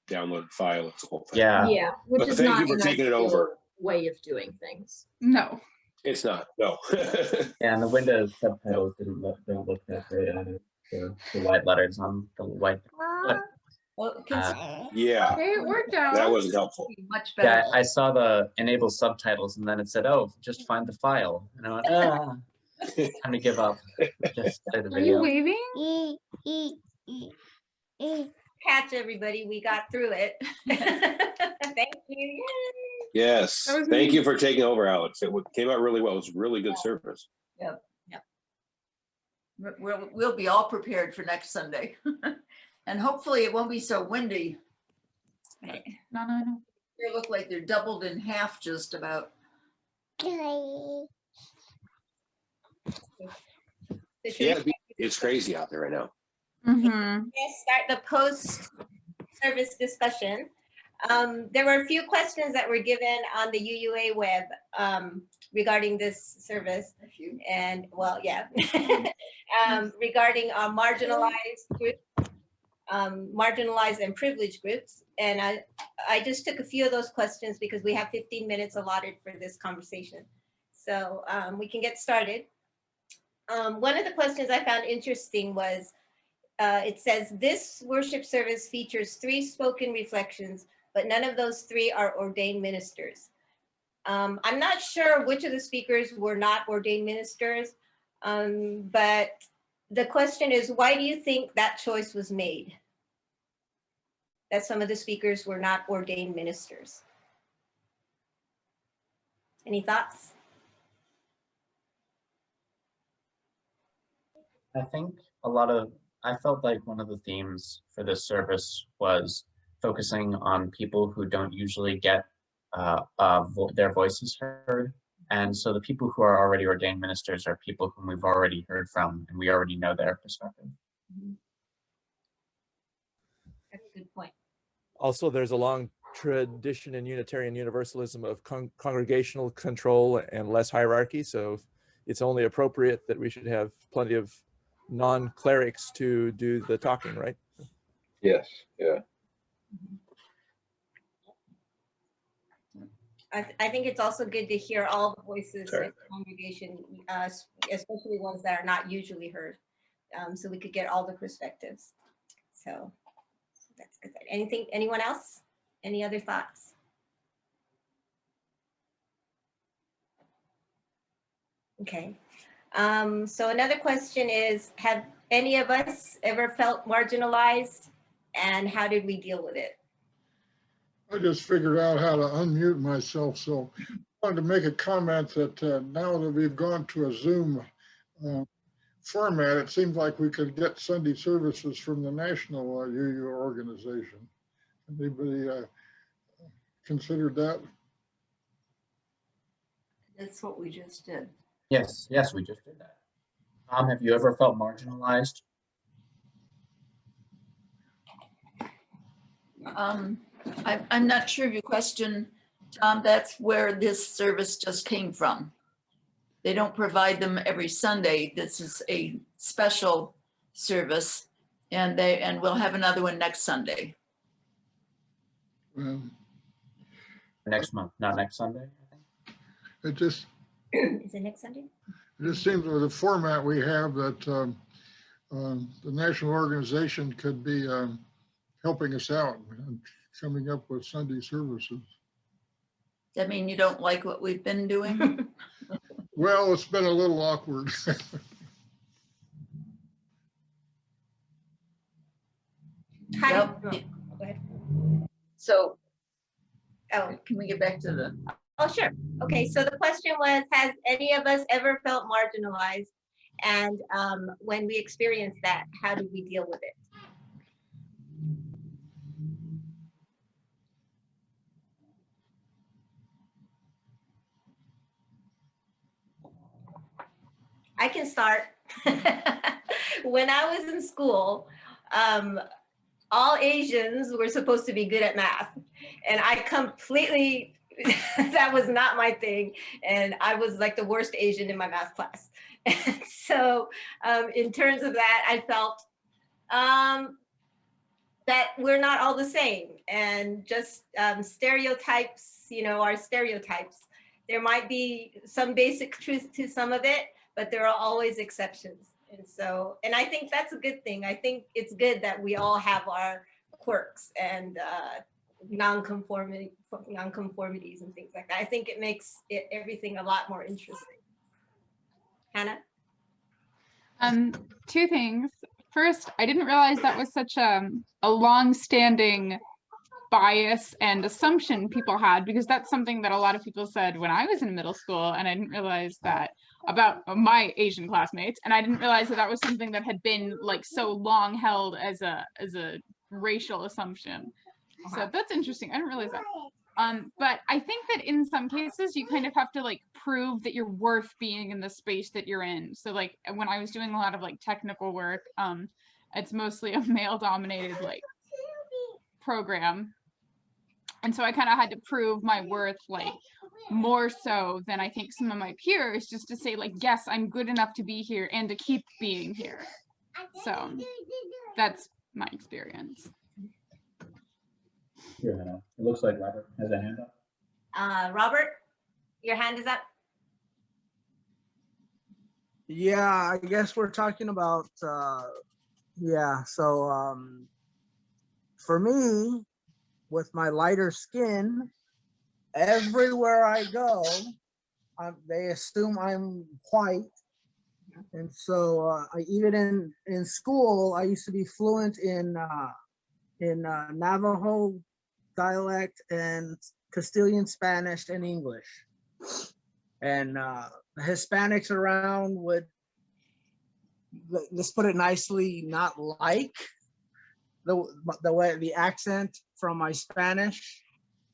download file. It's the whole thing. Yeah. Yeah, which But is thank not you for an taking it ideal over. way of doing things. No. It's not. No. Yeah, and the Windows subtitles don't look that great either. The white letters on the white. Well, Yeah. Hey, it worked out. That wasn't helpful. Much better. Yeah, I saw the enable subtitles, and then it said, "Oh, just find the file." And I went, "Ah, time to give up." Just play the Are you video. waving? Catch everybody. We got through it. Thank you. Yay. Yes. That was Thank me. you for taking over, Alex. It came out really well. It was really good service. Yep. We'll be all prepared for next Sunday. And hopefully it won't be so windy. No. They look like they're doubled in half just about. Yeah, it's crazy out there right now. Mm-hmm. Start the post-service discussion. There were a few questions that were given on the UUA web regarding this service. And well, yeah, regarding marginalized groups, marginalized and privileged groups. And I just took a few of those questions because we have 15 minutes allotted for this conversation. So we can get started. One of the questions I found interesting was, it says, this worship service features 3 spoken reflections, but none of those 3 are ordained ministers. I'm not sure which of the speakers were not ordained ministers, but the question is, why do you think that choice was made? That some of the speakers were not ordained ministers. Any thoughts? I think I felt like one of the themes for this service was focusing on people who don't usually get their voices heard. And so the people who are already ordained ministers are people whom we've already heard from, and we already know their perspective. That's a good point. Also, there's a long tradition in Unitarian Universalism of congregational control and less hierarchy. So it's only appropriate that we should have plenty of non-clerics to do the talking, right? Yes. Yeah. I think it's also good to hear all the voices in the congregation, especially ones that are not usually heard, so we could get all the perspectives. So that's good. Anyone else? Any other thoughts? Okay. So another question is, have any of us ever felt marginalized, and how did we deal with it? I just figured out how to unmute myself, so I wanted to make a comment that now that we've gone to a Zoom format, it seems like we could get Sunday services from the national UU organization. Anybody considered that? That's what we just did. Yes, we just did that. Tom, have you ever felt marginalized? I'm not sure of your question, Tom. That's where this service just came from. They don't provide them every Sunday. This is a special service, and we'll have another one next Sunday. Next month, not next Sunday. It just is it next Sunday? It just seems with the format we have that the national organization could be helping us out and coming up with Sunday services. Does that mean you don't like what we've been doing? Well, it's been a little awkward. Yep. Go ahead. So, can we get back to the? Oh, sure. Okay, so the question was, has any of us ever felt marginalized? And when we experience that, how do we deal with it? I can start. When I was in school, all Asians were supposed to be good at math. And I completely, that was not my thing. And I was like the worst Asian in my math class. And so in terms of that, I felt that we're not all the same, and just stereotypes, are stereotypes. There might be some basic truth to some of it, but there are always exceptions. And so, and I think that's a good thing. I think it's good that we all have our quirks and nonconformities and things like that. I think it makes everything a lot more interesting. Hannah? Two things. First, I didn't realize that was such a long-standing bias and assumption people had, because that's something that a lot of people said when I was in middle school, and I didn't realize that about my Asian classmates, and I didn't realize that that was something that had been like so long held as a racial assumption. So that's interesting. I didn't realize that. But I think that in some cases you kind of have to like prove that you're worth being in the space that you're in. So like when I was doing a lot of like technical work, it's mostly a male dominated like program. And so I kind of had to prove my worth like more so than I think some of my peers, just to say like, yes, I'm good enough to be here and to keep being here. So that's my experience. Here, Hannah. It looks like Robert has a hand up. Robert, your hand is up. Yeah, I guess we're talking about, for me, with my lighter skin, everywhere I go, they assume I'm white. And so even in school, I used to be fluent in Navajo dialect and Castilian Spanish and English. And the Hispanics around would, let's put it nicely, not like the way the accent from my Spanish.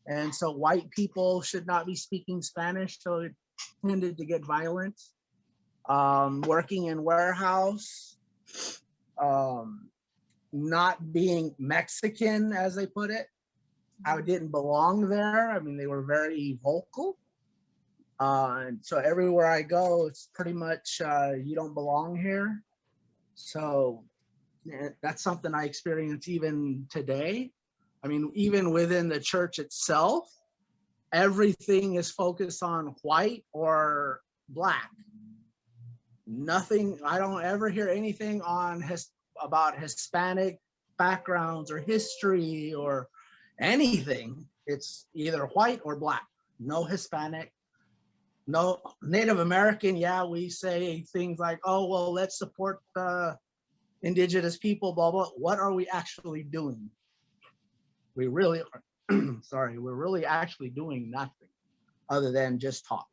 And so white people should not be speaking Spanish, so it tended to get violent. Working in warehouse, not being Mexican, as they put it, I didn't belong there. I mean, they were very vocal. And so everywhere I go, it's pretty much, you don't belong here. So that's something I experience even today. I mean, even within the church itself, everything is focused on white or black. Nothing, I don't ever hear anything on about Hispanic backgrounds or history or anything. It's either white or black, no Hispanic, no Native American. Yeah, we say things like, oh, well, let's support indigenous people, blah, blah. What are we actually doing? We really are, sorry, we're really actually doing nothing other than just talk.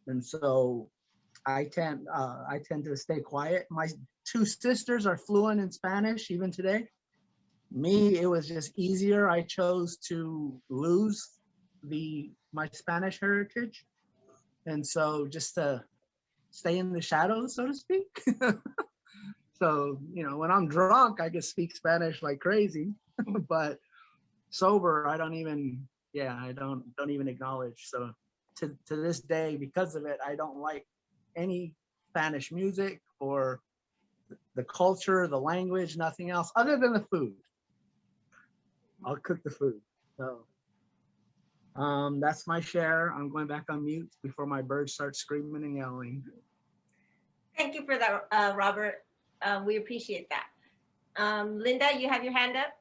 And so I tend to stay quiet. My two sisters are fluent in Spanish even today. Me, it was just easier. I chose to lose my Spanish heritage. And so just to stay in the shadows, so to speak. So, when I'm drunk, I can speak Spanish like crazy, but sober, I don't even acknowledge. So to this day, because of it, I don't like any Spanish music or the culture, the language, nothing else other than the food. I'll cook the food. So that's my share. I'm going back on mute before my birds start screaming and yelling. Thank you for that, Robert. We appreciate that. Linda, you have your hand up?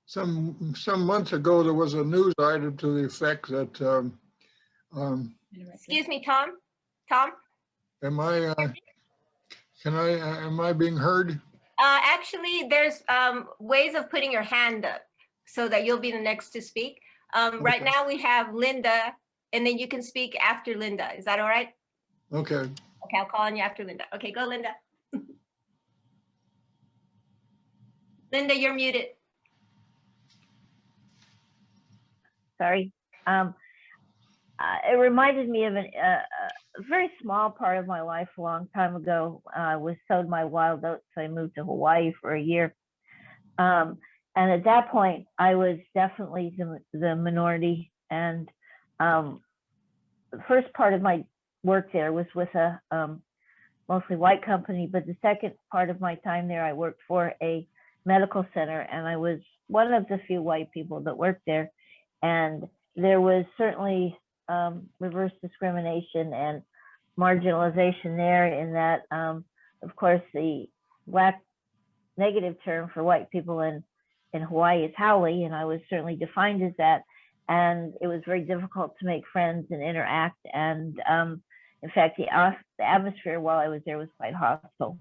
Some months ago, there was a news item to the effect that Excuse me, Tom. Tom? Am I being heard? Actually, there's ways of putting your hand up so that you'll be the next to speak. Right now we have Linda, and then you can speak after Linda. Is that all right? Okay. Okay, I'll call on you after Linda. Okay, go Linda. Linda, you're muted. Sorry. It reminded me of a very small part of my life a long time ago. I was sowed my wild oats, so I moved to Hawaii for a year. And at that point, I was definitely the minority. And the first part of my work there was with a mostly white company, but the second part of my time there, I worked for a medical center, and I was one of the few white people that worked there. And there was certainly reverse discrimination and marginalization there, in that, of course, the Black negative term for white people in Hawaii is haole, and I was certainly defined as that. And it was very difficult to make friends and interact. And in fact, the atmosphere while I was there was quite hostile.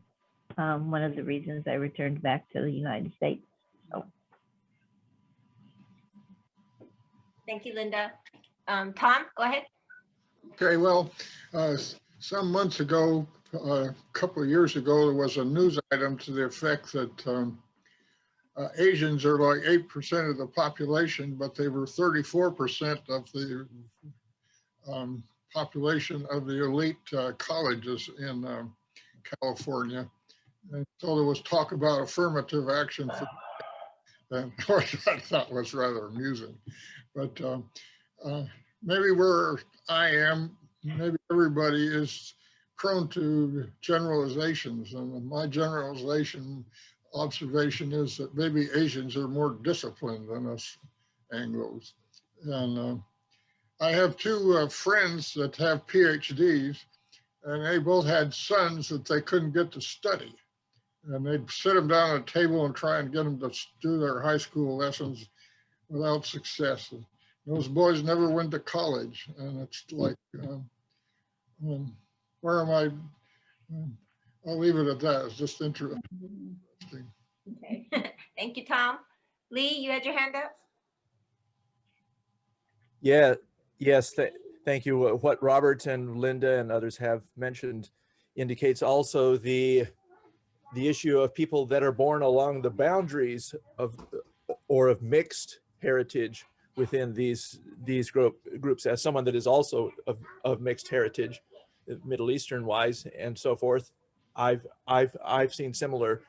One of the reasons I returned back to the United States. So. Thank you, Linda. Tom, go ahead. Okay, well, some months ago, a couple of years ago, there was a news item to the effect that Asians are like 8% of the population, but they were 34% of the population of the elite colleges in California. And so there was talk about affirmative action for that, which I thought was rather amusing. But maybe where I am, maybe everybody is prone to generalizations. And my generalization observation is that maybe Asians are more disciplined than us Anglos. And I have two friends that have PhDs, and they both had sons that they couldn't get to study. And they'd sit them down at a table and try and get them to do their high school lessons without success. And those boys never went to college. And it's like, where am I? I'll leave it at that. It's just interesting. Okay. Thank you, Tom. Lee, you had your hand up? Yeah, yes, thank you. What Robert and Linda and others have mentioned indicates also the issue of people that are born along the boundaries of mixed heritage within these groups. As someone that is also of mixed heritage, Middle Eastern wise and so forth, I've seen similar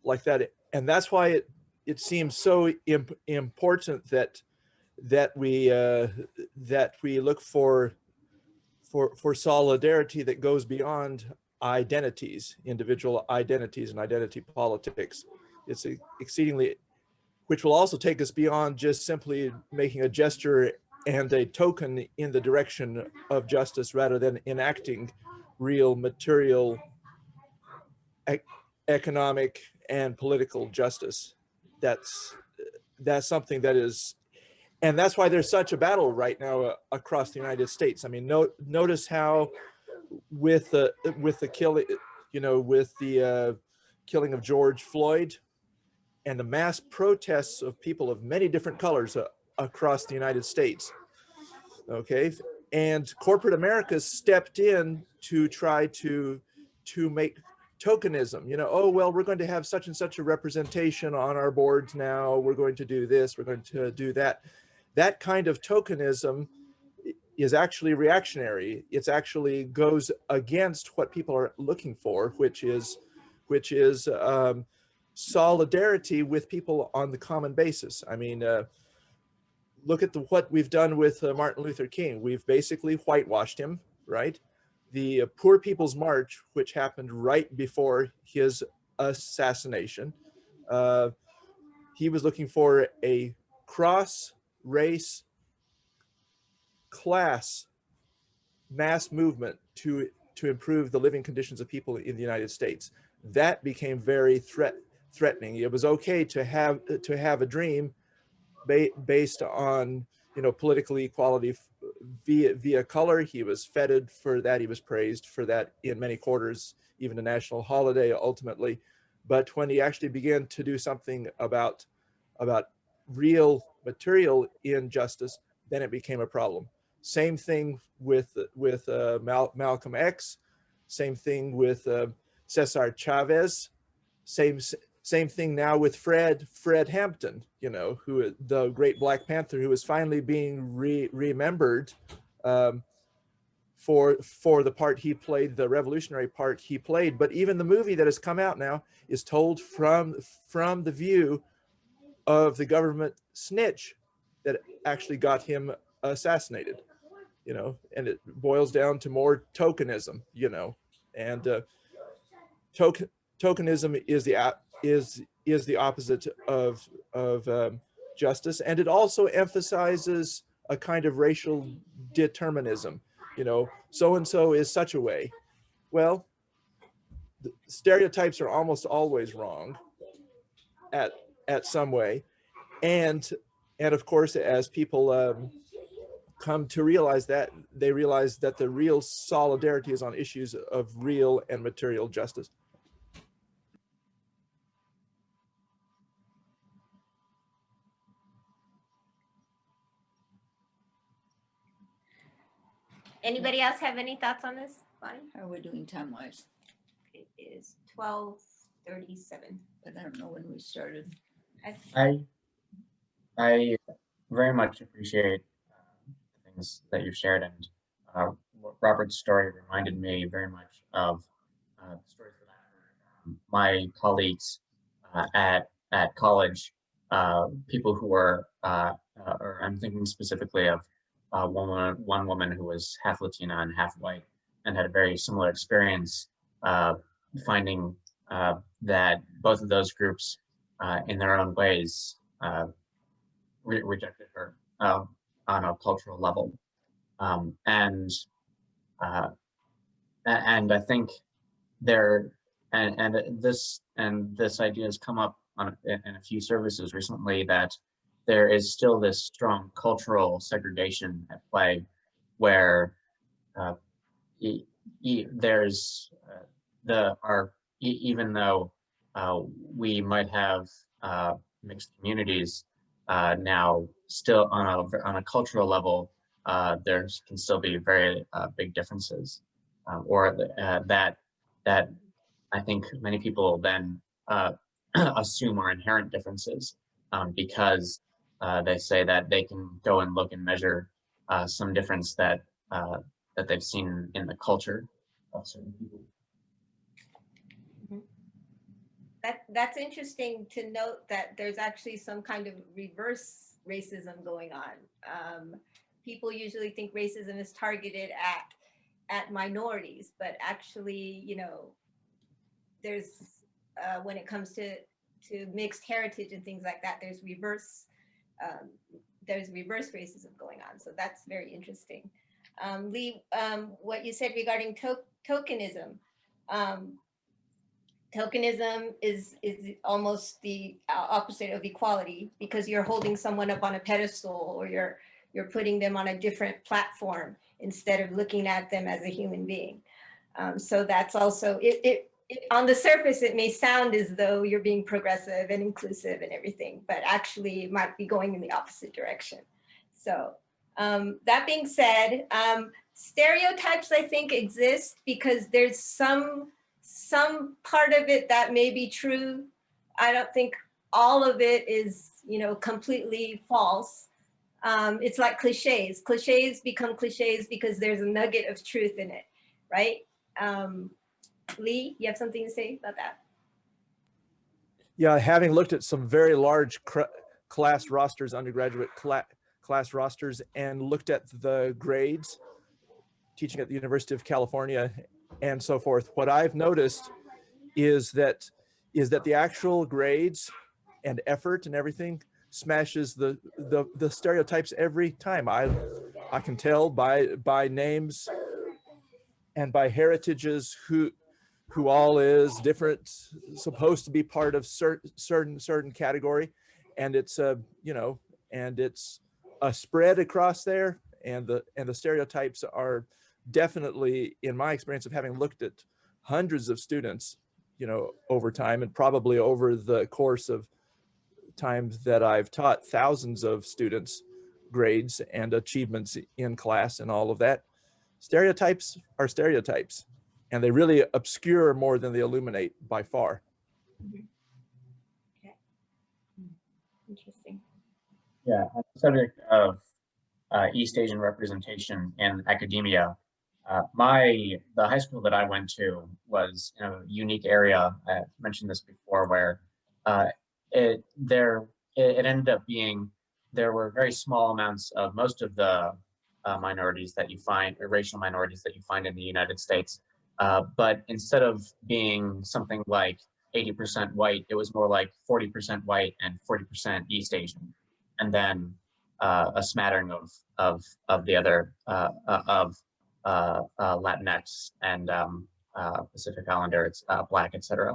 like that, and that's why it seems so important that we look for solidarity that goes beyond identities, individual identities, and identity politics. It's exceedingly, which will also take us beyond just simply making a gesture and a token in the direction of justice, rather than enacting real material, economic, and political justice. That's something that is, and that's why there's such a battle right now across the United States. I mean, notice how with the killing, with the killing of George Floyd and the mass protests of people of many different colors across the United States. Okay, and corporate America stepped in to try to make tokenism, oh, well, we're going to have such and such a representation on our boards now, we're going to do this, we're going to do that. That kind of tokenism is actually reactionary. It's actually goes against what people are looking for, which is solidarity with people on the common basis. I mean, look at what we've done with Martin Luther King. We've basically whitewashed him, right? The Poor People's March, which happened right before his assassination, he was looking for a cross-race class mass movement to improve the living conditions of people in the United States. That became very threatening. It was okay to have a dream based on political equality via color. He was feted for that. He was praised for that in many quarters, even a national holiday ultimately. But when he actually began to do something about real material injustice, then it became a problem. Same thing with Malcolm X, same thing with Cesar Chavez, same thing now with Fred Hampton, you know, who the great Black Panther, who is finally being remembered for the part he played, the revolutionary part he played. But even the movie that has come out now is told from the view of the government snitch that actually got him assassinated, you know, and it boils down to more tokenism, you know, and tokenism is the opposite of justice, and it also emphasizes a kind of racial determinism. You know, so and so is such a way. Well, the stereotypes are almost always wrong at some way, and of course, as people come to realize that, they realize that the real solidarity is on issues of real and material justice. Anybody else have any thoughts on this, Bonnie? How are we doing time-wise? It is 12:37. But I don't know when we started. I very much appreciate the things that you shared, and Robert's story reminded me very much of the stories that I heard from my colleagues at college, people who were, or I'm thinking specifically of one woman who was half Latina and half white, and had a very similar experience, finding that both of those groups, in their own ways, rejected her on a cultural level, and I think there and this idea has come up in a few services recently, that there is still this strong cultural segregation at play, where there's even though we might have mixed communities, now still on a cultural level, there can still be very big differences, or that I think many people then assume are inherent differences, because they say that they can go and look and measure some difference that they've seen in the culture of certain people. That's interesting to note, that there's actually some kind of reverse racism going on. People usually think racism is targeted at minorities, but actually, you know, there's when it comes to mixed heritage and things like that, there's reverse racism going on. So that's very interesting. Lee, what you said regarding tokenism. Tokenism is almost the opposite of equality, because you're holding someone up on a pedestal, or you're putting them on a different platform instead of looking at them as a human being. So that's also, on the surface, it may sound as though you're being progressive and inclusive and everything, but actually it might be going in the opposite direction. So that being said, stereotypes, I think, exist because there's some part of it that may be true. I don't think all of it is, you know, completely false. It's like cliches. Cliches become cliches because there's a nugget of truth in it, right? Lee, you have something to say about that? Yeah, having looked at some very large class rosters, undergraduate class rosters, and looked at the grades, teaching at the University of California and so forth, what I've noticed is that the actual grades and effort and everything smashes the stereotypes every time. I can tell by names and by heritages who all is different, supposed to be part of certain category, and it's you know, and it's a spread across there, and the stereotypes are definitely, in my experience of having looked at hundreds of students, you know, over time, and probably over the course of time that I've taught thousands of students grades and achievements in class and all of that, stereotypes are stereotypes, and they really obscure more than they illuminate by far. Okay. Interesting. Yeah, on the subject of East Asian representation in academia, the high school that I went to was in a unique area. I mentioned this before, where it ended up being, there were very small amounts of most of the minorities that you find, or racial minorities that you find in the United States. But instead of being something like 80% white, it was more like 40% white and 40% East Asian, and then a smattering of the other of Latinx and Pacific Islanders, Black, etc.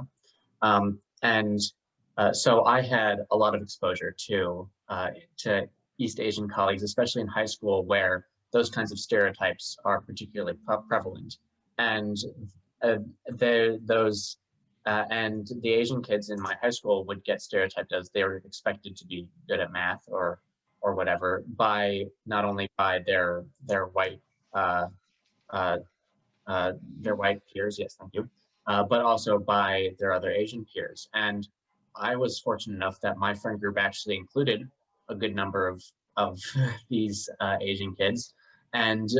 So I had a lot of exposure to East Asian colleagues, especially in high school, where those kinds of stereotypes are particularly prevalent. And and the Asian kids in my high school would get stereotyped as they were expected to be good at math or whatever, by not only by their white peers, yes, thank you, but also by their other Asian peers. And I was fortunate enough that my friend group actually included a good number of these Asian kids, and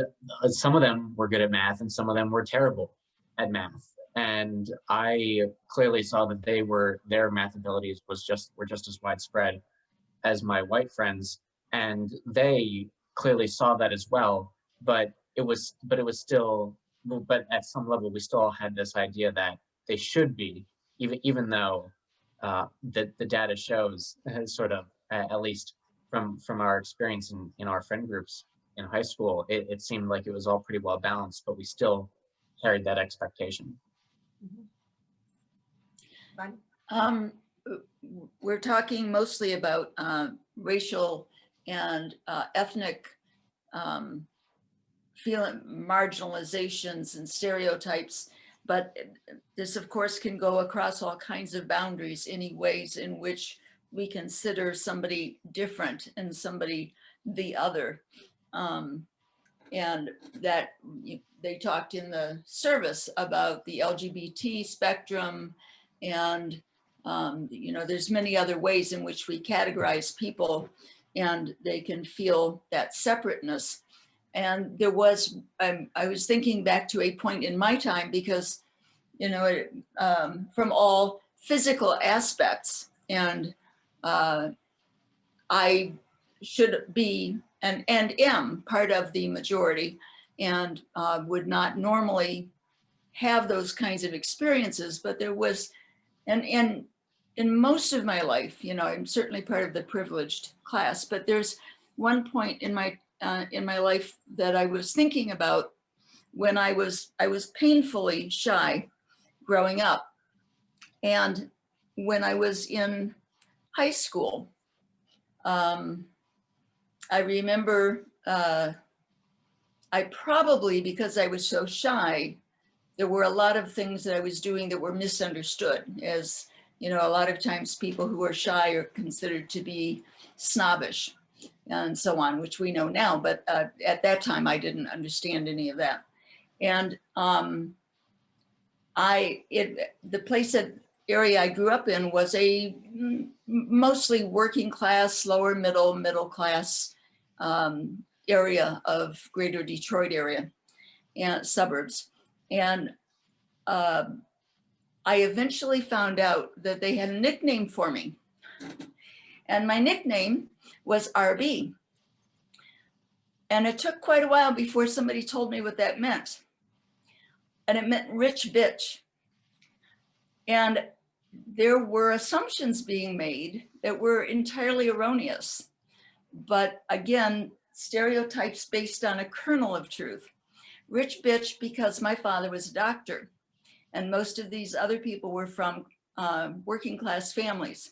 some of them were good at math and some of them were terrible at math. And I clearly saw that their math abilities were just as widespread as my white friends, and they clearly saw that as well. But at some level we still had this idea that they should be, even though the data shows sort of, at least from our experience in our friend groups in high school, it seemed like it was all pretty well balanced, but we still carried that expectation. We're talking mostly about racial and ethnic marginalizations and stereotypes, but this of course can go across all kinds of boundaries, any ways in which we consider somebody different and somebody the other. And that they talked in the service about the LGBT spectrum, and there's many other ways in which we categorize people, and they can feel that separateness. And there was, I was thinking back to a point in my time, because from all physical aspects, and I should be and am part of the majority, and would not normally have those kinds of experiences. But there was, and in most of my life, I'm certainly part of the privileged class, but there's one point in my life that I was thinking about when I was painfully shy growing up. And when I was in high school, I remember I probably, because I was so shy, there were a lot of things that I was doing that were misunderstood. As a lot of times people who are shy are considered to be snobbish and so on, which we know now, but at that time I didn't understand any of that. And the area I grew up in was a mostly working class, lower middle class area of greater Detroit area and suburbs. And I eventually found out that they had a nickname for me. And my nickname was RB. And it took quite a while before somebody told me what that meant. And it meant rich bitch. And there were assumptions being made that were entirely erroneous. But again, stereotypes based on a kernel of truth. Rich bitch because my father was a doctor, and most of these other people were from working class families.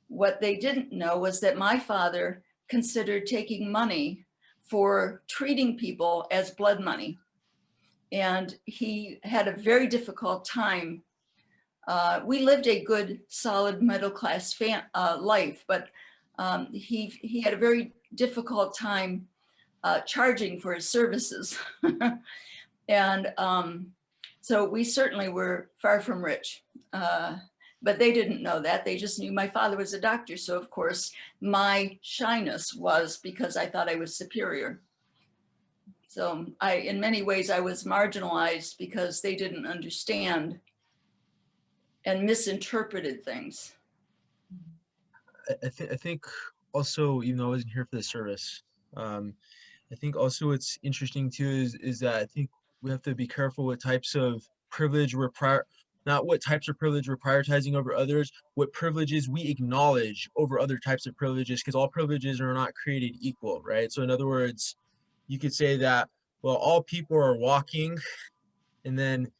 What they didn't know was that my father considered taking money for treating people as blood money. And he had a very difficult time We lived a good, solid middle-class life, but he had a very difficult time charging for his services. And so we certainly were far from rich, but they didn't know that. They just knew my father was a doctor. So of course, my shyness was because I thought I was superior. So in many ways, I was marginalized because they didn't understand and misinterpreted things. I think also, even though I wasn't here for the service, I think also what's interesting too is that I think we have to be careful what types of privilege not what types of privilege we're prioritizing over others, what privileges we acknowledge over other types of privileges, because all privileges are not created equal, right? So in other words, you could say that, well, all people are walking, and then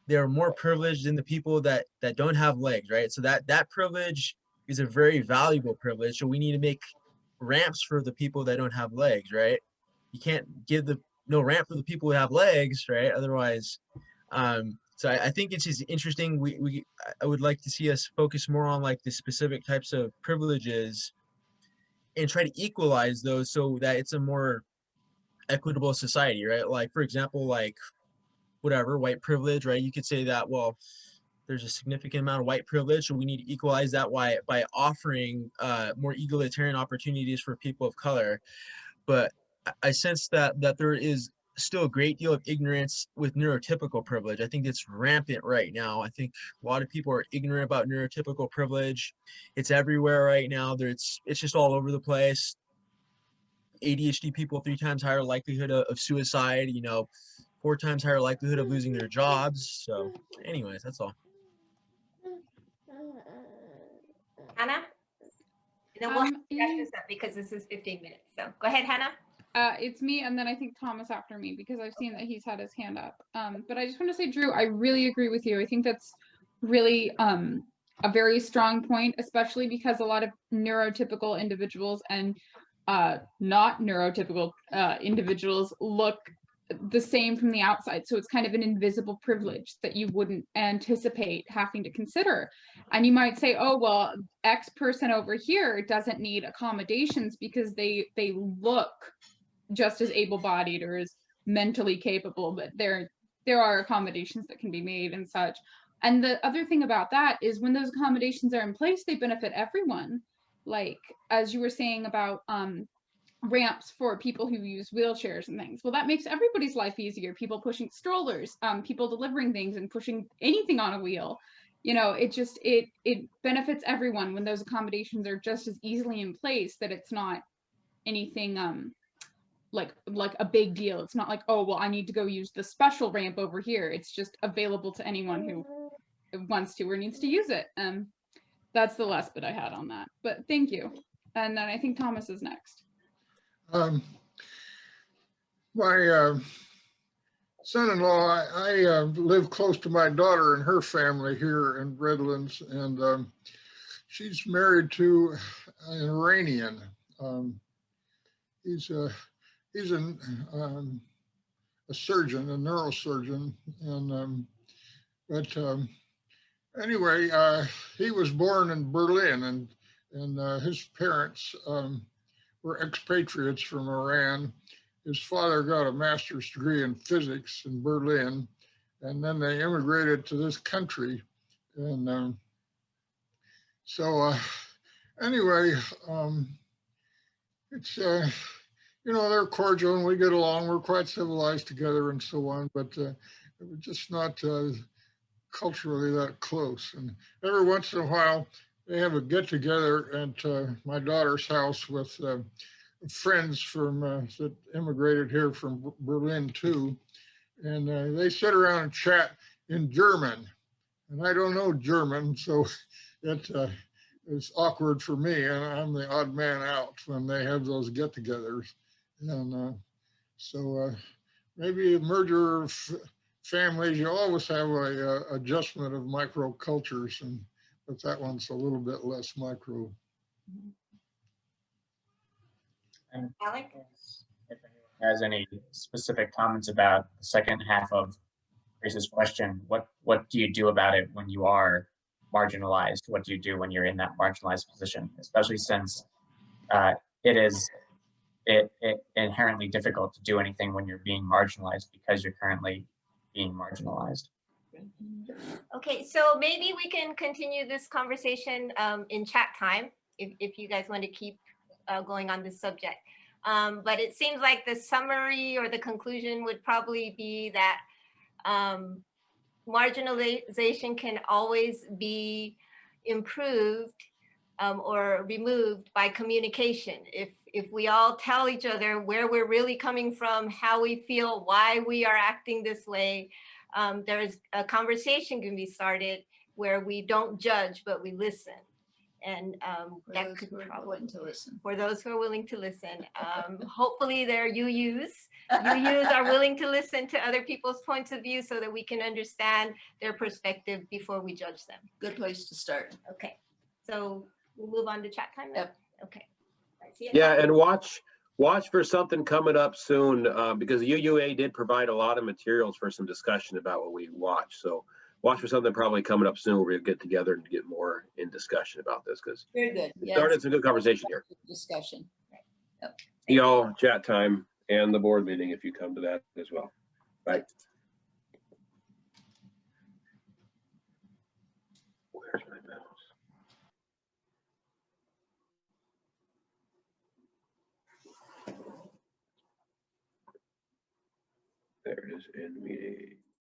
they're more privileged than the people that don't have legs, right? So that privilege is a very valuable privilege. So we need to make ramps for the people that don't have legs, right? You can't give no ramp for the people who have legs, right? Otherwise, so I think it's just interesting. I would like to see us focus more on like the specific types of privileges and try to equalize those so that it's a more equitable society, right? Like, for example, like whatever, white privilege, right? You could say that, well, there's a significant amount of white privilege, so we need to equalize that by offering more egalitarian opportunities for people of color. But I sense that there is still a great deal of ignorance with neurotypical privilege. I think it's rampant right now. I think a lot of people are ignorant about neurotypical privilege. It's everywhere right now. It's just all over the place. ADHD people 3 times higher likelihood of suicide, 4 times higher likelihood of losing their jobs. So anyways, that's all. Hannah? And then we'll wrap this up because this is 15 minutes. So go ahead, Hannah. It's me, and then I think Thomas after me, because I've seen that he's had his hand up. But I just want to say, Drew, I really agree with you. I think that's really a very strong point, especially because a lot of neurotypical individuals and not neurotypical individuals look the same from the outside. So it's kind of an invisible privilege that you wouldn't anticipate having to consider. And you might say, oh, well, X person over here doesn't need accommodations because they look just as able-bodied or as mentally capable, but there are accommodations that can be made and such. And the other thing about that is when those accommodations are in place, they benefit everyone. Like, as you were saying about ramps for people who use wheelchairs and things. Well, that makes everybody's life easier. People pushing strollers, people delivering things and pushing anything on a wheel. It benefits everyone when those accommodations are just as easily in place, that it's not anything like a big deal. It's not like, oh, well, I need to go use the special ramp over here. It's just available to anyone who wants to or needs to use it. That's the last bit I had on that, but thank you. And then I think Thomas is next. My son-in-law, I live close to my daughter and her family here in Redlands, and she's married to an Iranian. He's a surgeon, a neurosurgeon, and anyway, he was born in Berlin, and his parents were expatriates from Iran. His father got a master's degree in physics in Berlin, and then they immigrated to this country. And anyway, it's, they're cordial and we get along. We're quite civilized together and so on, but we're just not culturally that close. And every once in a while, they have a get together at my daughter's house with friends from that immigrated here from Berlin too, and they sit around and chat in German, and I don't know German, so it's awkward for me, and I'm the odd man out when they have those get-togethers, and so maybe a merger of families, you always have a adjustment of microcultures, but that one's a little bit less micro. And Alec, if anyone has any specific comments about the second half of Grace's question, what do you do about it when you are marginalized, what do you do when you're in that marginalized position, especially since it inherently difficult to do anything when you're being marginalized because you're currently being marginalized. Okay, so maybe we can continue this conversation in chat time if you guys want to keep going on this subject. But it seems like the summary or the conclusion would probably be that marginalization can always be improved or removed by communication. If we all tell each other where we're really coming from, how we feel, why we are acting this way, there's a conversation can be started where we don't judge, but we listen. And that could probably to listen. For those who are willing to listen, hopefully they're UUs. UUs are willing to listen to other people's points of view so that we can understand their perspective before we judge them. Good place to start. Okay, so we'll move on to chat time now. Yep. Okay. See you Yeah, and watch for something coming up soon because the UUA did provide a lot of materials for some discussion about what we watch. So watch for something probably coming up soon where we'll get together and get more in discussion about this because Very good. we started some good conversation here. Discussion. Yep. See y'all chat time and the board meeting if you come to that as well. Bye. Where's my mouse? There it is in meeting.